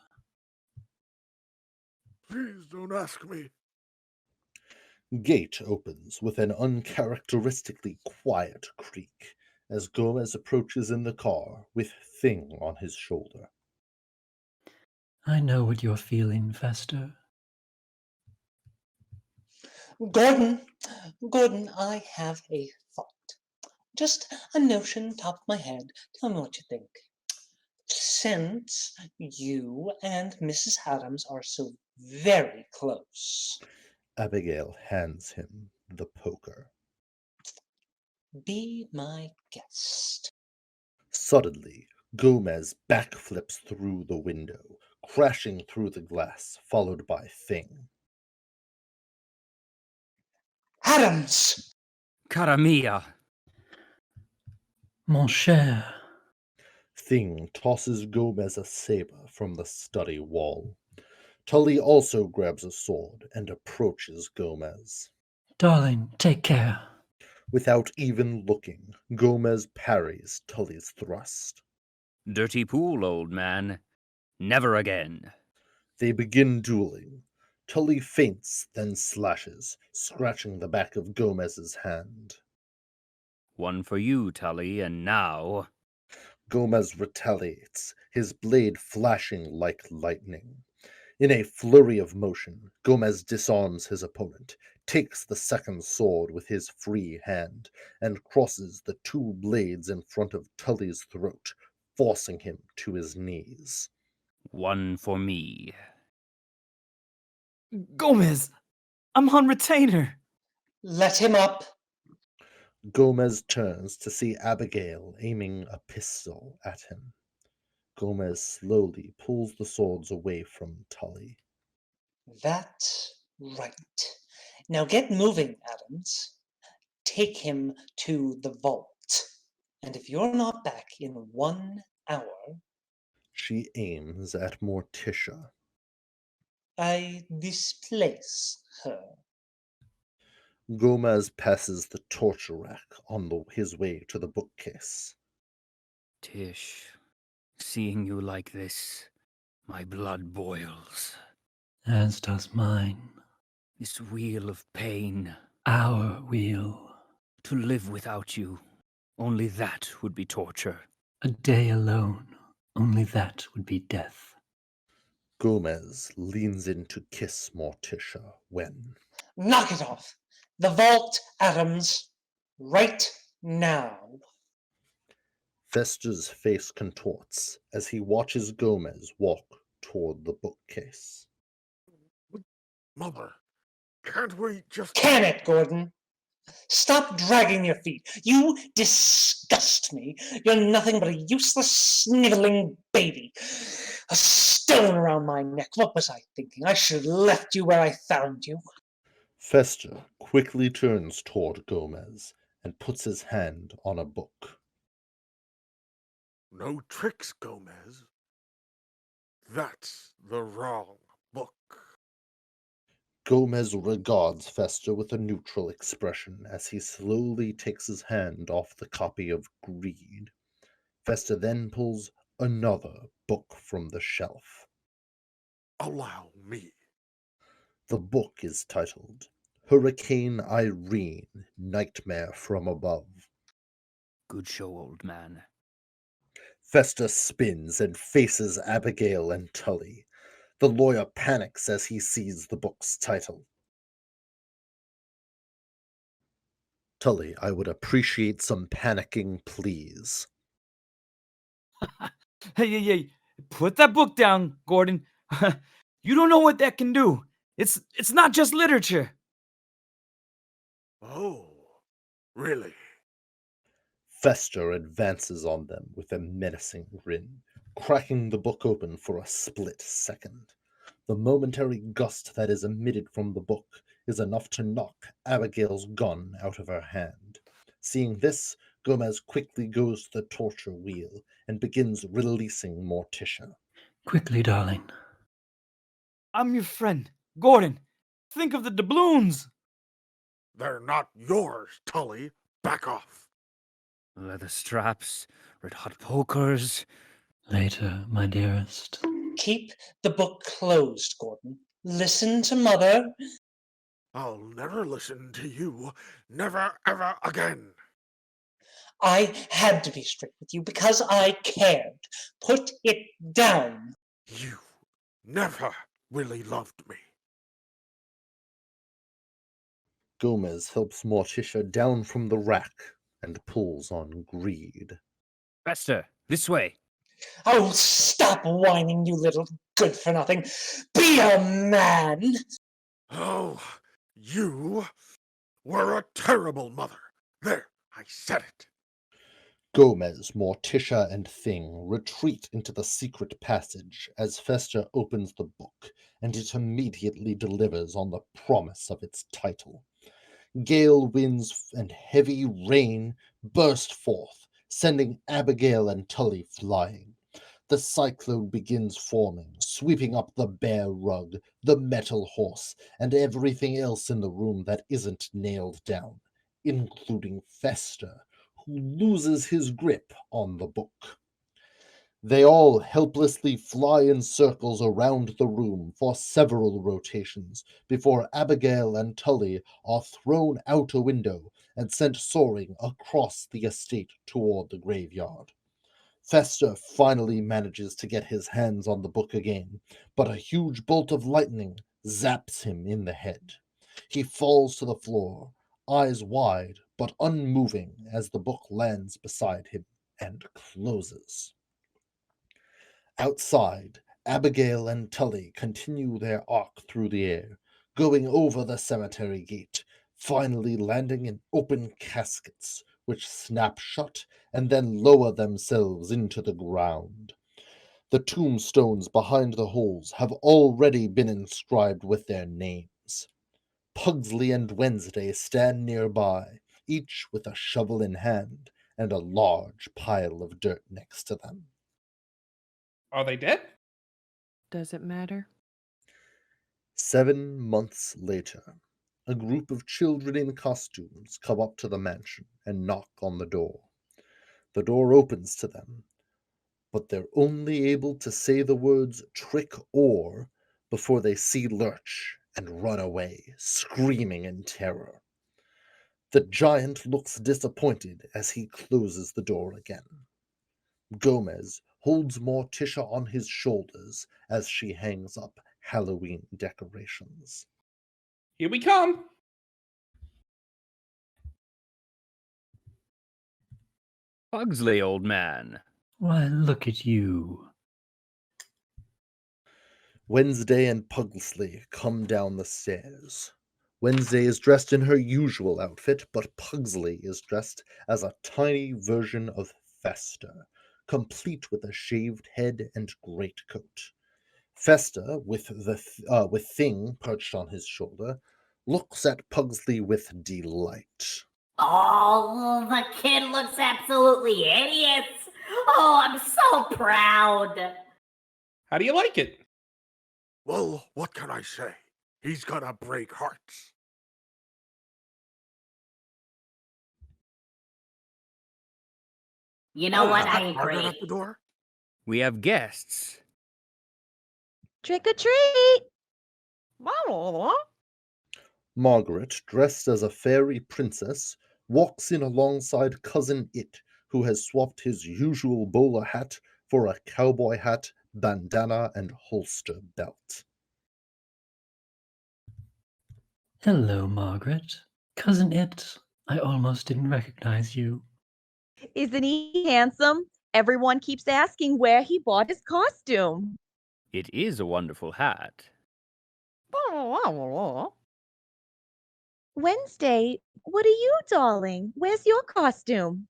Please don't ask me. Gate opens with an uncharacteristically quiet creak as Gomez approaches in the car with Thing on his shoulder. I know what you're feeling, Fester. Gordon, I have a thought. Just a notion top of my head. Tell me what you think. Since you and Mrs. Addams are so very close, Abigail hands him the poker. Be my guest. Suddenly, Gomez backflips through the window, crashing through the glass, followed by Thing. Addams! Cara mia. Mon cher. Thing tosses Gomez a saber from the study wall. Tully also grabs a sword and approaches Gomez. Darling, take care. Without even looking, Gomez parries Tully's thrust. Dirty pool, old man. Never again. They begin dueling. Tully feints, then slashes, scratching the back of Gomez's hand. One for you, Tully, and now... Gomez retaliates, his blade flashing like lightning. In a flurry of motion, Gomez disarms his opponent, takes the second sword with his free hand, and crosses the two blades in front of Tully's throat, forcing him to his knees. One for me. Gomez, I'm on retainer. Let him up. Gomez turns to see Abigail aiming a pistol at him. Gomez slowly pulls the swords away from Tully. That's right. Now get moving, Addams. Take him to the vault. And if you're not back in 1 hour, She aims at Morticia. I displace her. Gomez passes the torture rack on his way to the bookcase. Tish, seeing you like this, my blood boils. As does mine. This wheel of pain. Our wheel. To live without you, only that would be torture. A day alone, only that would be death. Gomez leans in to kiss Morticia when... Knock it off! The vault, Addams! Right now! Fester's face contorts as he watches Gomez walk toward the bookcase. Mother, can't we just... Can it, Gordon? Stop dragging your feet. You disgust me. You're nothing but a useless, sniveling baby. A stone around my neck. What was I thinking? I should have left you where I found you. Fester quickly turns toward Gomez and puts his hand on a book. No tricks, Gomez. That's the wrong book. Gomez regards Fester with a neutral expression as he slowly takes his hand off the copy of Greed. Fester then pulls another book from the shelf. Allow me. The book is titled Hurricane Irene, Nightmare from Above. Good show, old man. Fester spins and faces Abigail and Tully. The lawyer panics as he sees the book's title. Tully, I would appreciate some panicking, please. Hey, put that book down, Gordon. You don't know what that can do. It's not just literature. Oh, really? Fester advances on them with a menacing grin, cracking the book open for a split second. The momentary gust that is emitted from the book is enough to knock Abigail's gun out of her hand. Seeing this, Gomez quickly goes to the torture wheel and begins releasing Morticia. Quickly, darling. I'm your friend, Gordon. Think of the doubloons. They're not yours, Tully. Back off. Leather straps, red-hot pokers. Later, my dearest. Keep the book closed, Gordon. Listen to Mother. I'll never listen to you. Never, ever again. I had to be strict with you because I cared. Put it down. You never really loved me. Gomez helps Morticia down from the rack and pulls on Greed. Fester, this way. Oh, stop whining, you little good-for-nothing. Be a man. Oh, you were a terrible mother. There, I said it. Gomez, Morticia, and Thing retreat into the secret passage as Fester opens the book, and it immediately delivers on the promise of its title. Gale winds and heavy rain burst forth, sending Abigail and Tully flying. The cyclone begins forming, sweeping up the bear rug, the metal horse, and everything else in the room that isn't nailed down, including Fester, who loses his grip on the book. They all helplessly fly in circles around the room for several rotations before Abigail and Tully are thrown out a window and sent soaring across the estate toward the graveyard. Fester finally manages to get his hands on the book again, but a huge bolt of lightning zaps him in the head. He falls to the floor, eyes wide but unmoving as the book lands beside him and closes. Outside, Abigail and Tully continue their arc through the air, going over the cemetery gate, finally landing in open caskets, which snap shut and then lower themselves into the ground. The tombstones behind the holes have already been inscribed with their names. Pugsley and Wednesday stand nearby, each with a shovel in hand and a large pile of dirt next to them. Are they dead? Does it matter? 7 months later, a group of children in costumes come up to the mansion and knock on the door. The door opens to them, but they're only able to say the words trick or before they see Lurch and run away, screaming in terror. The giant looks disappointed as he closes the door again. Gomez holds Morticia on his shoulders as she hangs up Halloween decorations. Here we come. Pugsley, old man. Why, look at you. Wednesday and Pugsley come down the stairs. Wednesday is dressed in her usual outfit, but Pugsley is dressed as a tiny version of Fester, complete with a shaved head and greatcoat. Fester, with Thing perched on his shoulder, looks at Pugsley with delight. Oh, the kid looks absolutely hideous. Oh, I'm so proud. How do you like it? Well, what can I say? He's gonna break hearts. You know what? Is I that Margaret agree. at the door? We have guests. Trick or treat! Margaret, dressed as a fairy princess, walks in alongside Cousin It, who has swapped his usual bowler hat for a cowboy hat, bandana, and holster belt. Hello, Margaret. Cousin It, I almost didn't recognize you. Isn't he handsome? Everyone keeps asking where he bought his costume. It is a wonderful hat. Wednesday, what are you, darling? Where's your costume?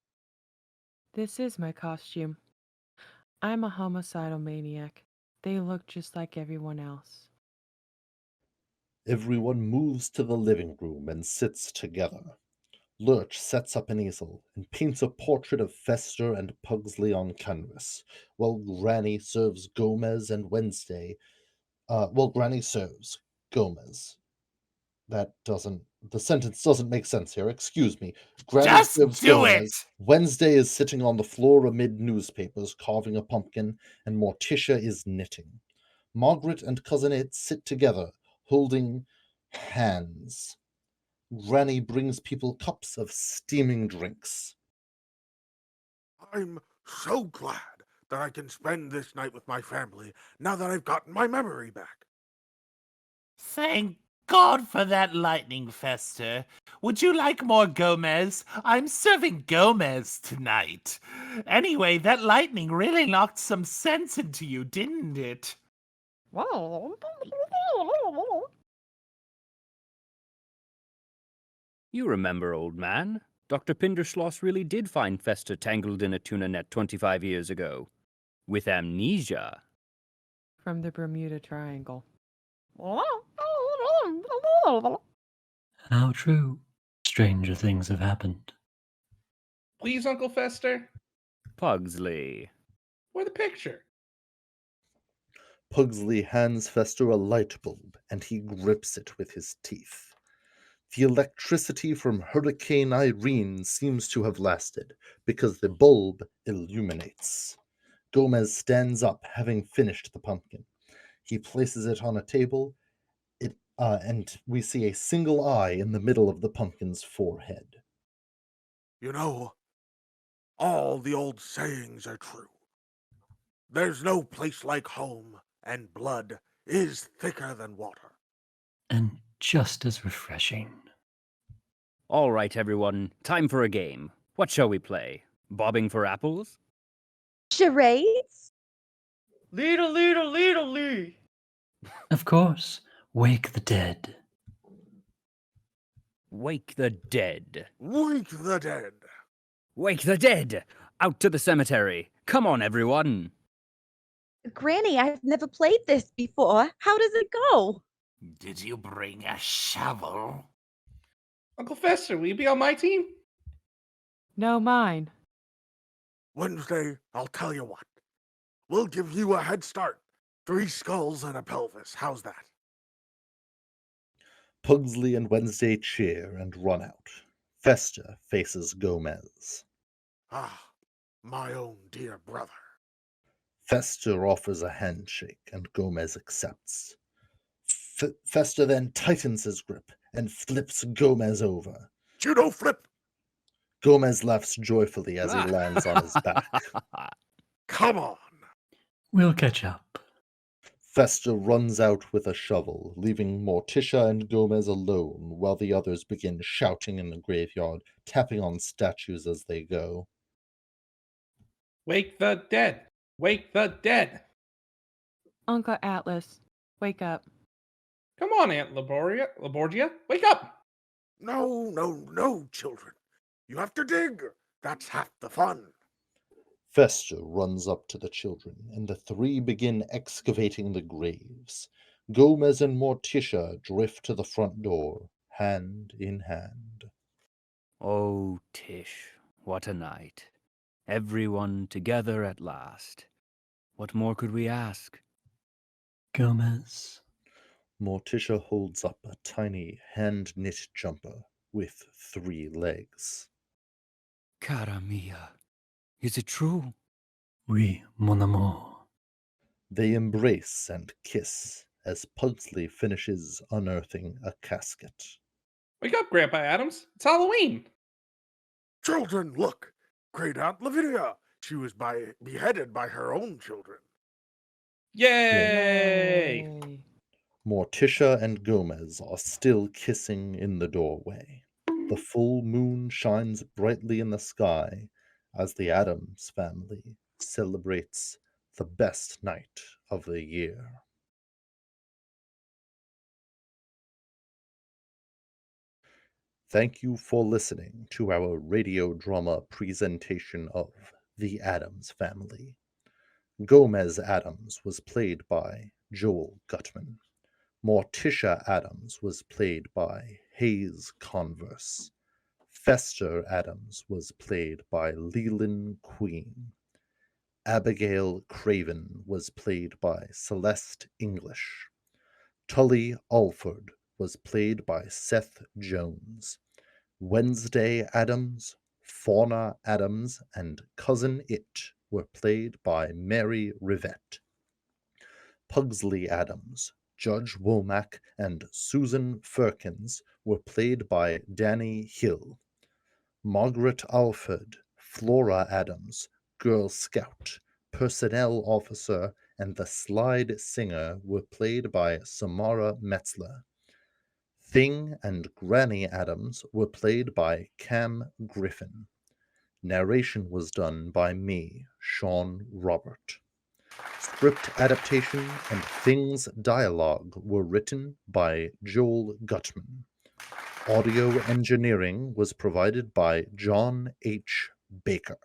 This is my costume. I'm a homicidal maniac. They look just like everyone else. Everyone moves to the living room and sits together. Lurch sets up an easel and paints a portrait of Fester and Pugsley on canvas, while Granny serves Gomez and Wednesday. Granny serves Gomez. The sentence doesn't make sense here. Excuse me. Granny Just serves do Gomez. it! Wednesday is sitting on the floor amid newspapers, carving a pumpkin, and Morticia is knitting. Margaret and Cousin It sit together, holding hands. Granny brings people cups of steaming drinks. I'm so glad that I can spend this night with my family now that I've gotten my memory back. Thank God for that lightning, Fester. Would you like more Gomez? I'm serving Gomez tonight. Anyway, that lightning really knocked some sense into you, didn't it? You remember, old man. Dr. Pinderschloss really did find Fester tangled in a tuna net 25 years ago. With amnesia. From the Bermuda Triangle. How true. Stranger things have happened. Please, Uncle Fester. Pugsley. Or the picture. Pugsley hands Fester a light bulb, and he grips it with his teeth. The electricity from Hurricane Irene seems to have lasted, because the bulb illuminates. Gomez stands up, having finished the pumpkin. He places it on a table, and we see a single eye in the middle of the pumpkin's forehead. You know, all the old sayings are true. There's no place like home, and blood is thicker than water. And just as refreshing. All right, everyone, time for a game. What shall we play? Bobbing for apples? Charades? Lee. Of course, wake the dead. Wake the dead. Wake the dead. Wake the dead! Out to the cemetery. Come on, everyone. Granny, I've never played this before. How does it go? Did you bring a shovel? Uncle Fester, will you be on my team? No, mine. Wednesday, I'll tell you what. We'll give you a head start. 3 skulls and a pelvis. How's that? Pugsley and Wednesday cheer and run out. Festa faces Gomez. Ah, my own dear brother. Festa offers a handshake, and Gomez accepts. Festa then tightens his grip and flips Gomez over. Judo flip! Gomez laughs joyfully as he lands on his back. Come on! We'll catch up. Festa runs out with a shovel, leaving Morticia and Gomez alone while the others begin shouting in the graveyard, tapping on statues as they go. Wake the dead! Wake the dead! Uncle Atlas, wake up. Come on, Aunt Laborgia, wake up! No, children. You have to dig. That's half the fun. Festa runs up to the children, and the 3 begin excavating the graves. Gomez and Morticia drift to the front door, hand in hand. Oh, Tish, what a night. Everyone together at last. What more could we ask? Gomez. Morticia holds up a tiny hand-knit jumper with 3 legs. Cara mia, is it true? Oui, mon amour. They embrace and kiss as Pugsley finishes unearthing a casket. Wake up, Grandpa Addams. It's Halloween. Children, look. Great Aunt Lavinia. She was beheaded by her own children. Yay! Morticia and Gomez are still kissing in the doorway. The full moon shines brightly in the sky as the Addams family celebrates the best night of the year. Thank you for listening to our radio drama presentation of The Addams Family. Gomez Addams was played by Joel Guttman. Morticia Addams was played by Hayes Converse. Fester Addams was played by Lealin Queen. Abigail Craven was played by Celeste English. Tully Alford was played by Seth Jones. Wednesday Addams, Fauna Addams, and Cousin It were played by Mary Rivette. Pugsley Addams, Judge Womack, and Susan Firkins were played by Danny Hill. Margaret Alford, Flora Addams, Girl Scout, Personnel Officer, and the Slide Singer were played by Samara Metzler. Thing and Granny Addams were played by Cam Griffin. Narration was done by me, Sean Robert. Script adaptation and Thing's dialogue were written by Joel Guttman. Audio engineering was provided by John H. Baker.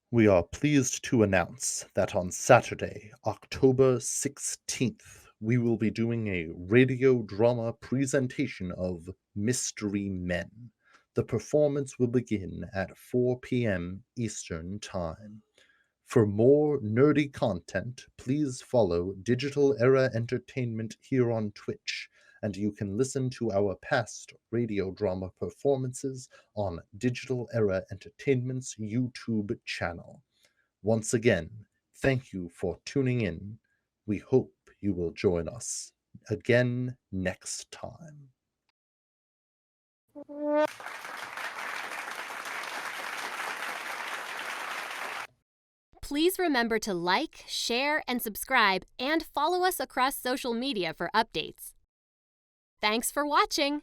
We are pleased to announce that on Saturday, October 16th, we will be doing a radio drama presentation of Mystery Men. The performance will begin at 4 p.m. Eastern Time. For more nerdy content, please follow Digital Era Entertainment here on Twitch and you can listen to our past radio drama performances on Digital Era Entertainment's YouTube channel. Once again, thank you for tuning in. We hope you will join us again next time. Please remember to like, share, and subscribe, and follow us across social media for updates. Thanks for watching!